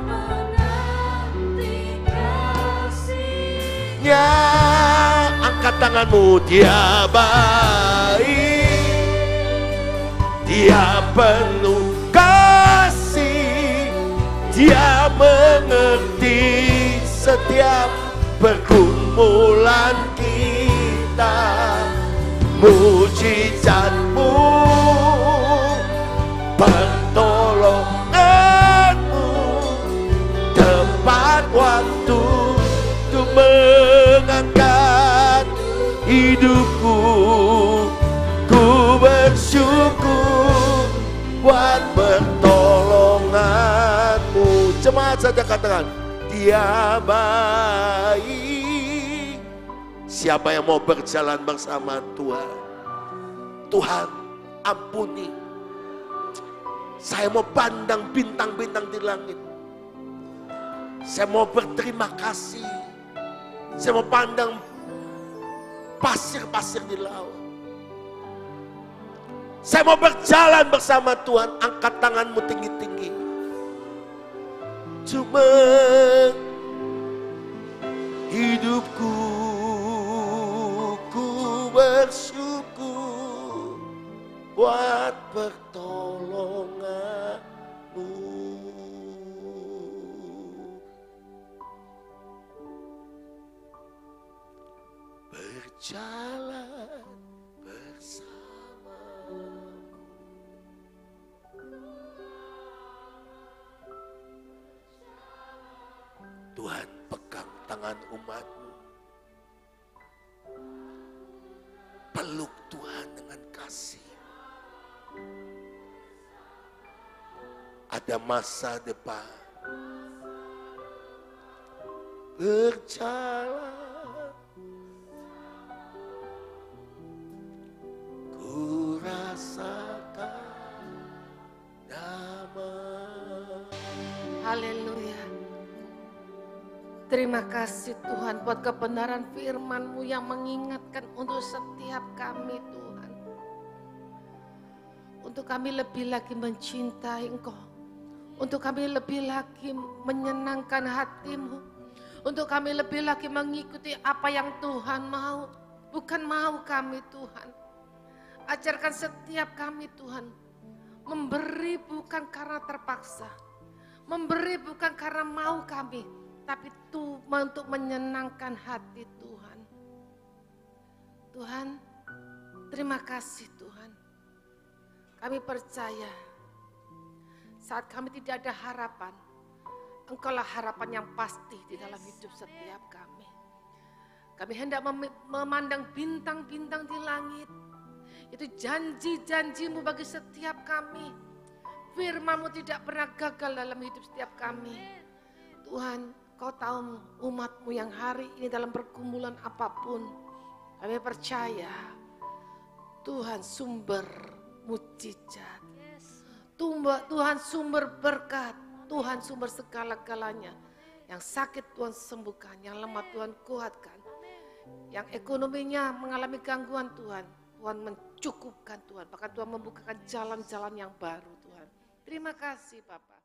Angkat tanganmu. Dia baik, Dia penuh kasih, Dia mengerti setiap pergumulan kita. Mujizat-Mu, pertolongan-Mu, tepat waktu untuk mengangkat hidupku. Ku bersyukur buat pertolongan-Mu. Jemaat saja katakan, Dia baik. Siapa yang mau berjalan bersama Tuhan? Tuhan, ampuni. Saya mau pandang bintang-bintang di langit. Saya mau berterima kasih. Saya mau pandang pasir-pasir di laut. Saya mau berjalan bersama Tuhan. Angkat tanganmu tinggi-tinggi. Cuma hidupku, ku bersyukur buat pertolongan-Mu. Berjalan bersama. Tuhan, pegang tangan umat-Mu. Peluk Tuhan dengan kasih. Ada masa depan. Berjalan Haleluya. Terima kasih Tuhan buat kebenaran firman-Mu yang mengingatkan untuk setiap kami Tuhan. Untuk kami lebih lagi mencintai Engkau. Untuk kami lebih lagi menyenangkan hati-Mu. Untuk kami lebih lagi mengikuti apa yang Tuhan mau. Bukan mau kami Tuhan. Ajarkan setiap kami Tuhan. Memberi bukan karena terpaksa. Memberi bukan karena mau kami. Tapi untuk menyenangkan hati Tuhan. Tuhan, terima kasih Tuhan. Kami percaya saat kami tidak ada harapan, Engkaulah harapan yang pasti di dalam hidup setiap kami. Kami hendak memandang bintang-bintang di langit. Itu janji-janji-Mu bagi setiap kami. Firman-Mu tidak pernah gagal dalam hidup setiap kami. Tuhan, Kau tahu umat-Mu yang hari ini dalam pergumulan apapun. Kami percaya Tuhan sumber mujizat. Tuhan sumber berkat. Tuhan sumber segala-galanya. Yang sakit Tuhan sembuhkan. Yang lemah Tuhan kuatkan. Yang ekonominya mengalami gangguan Tuhan. Tuhan mencukupkan Tuhan. Bahkan Tuhan membukakan jalan-jalan yang baru Tuhan. Terima kasih Bapak.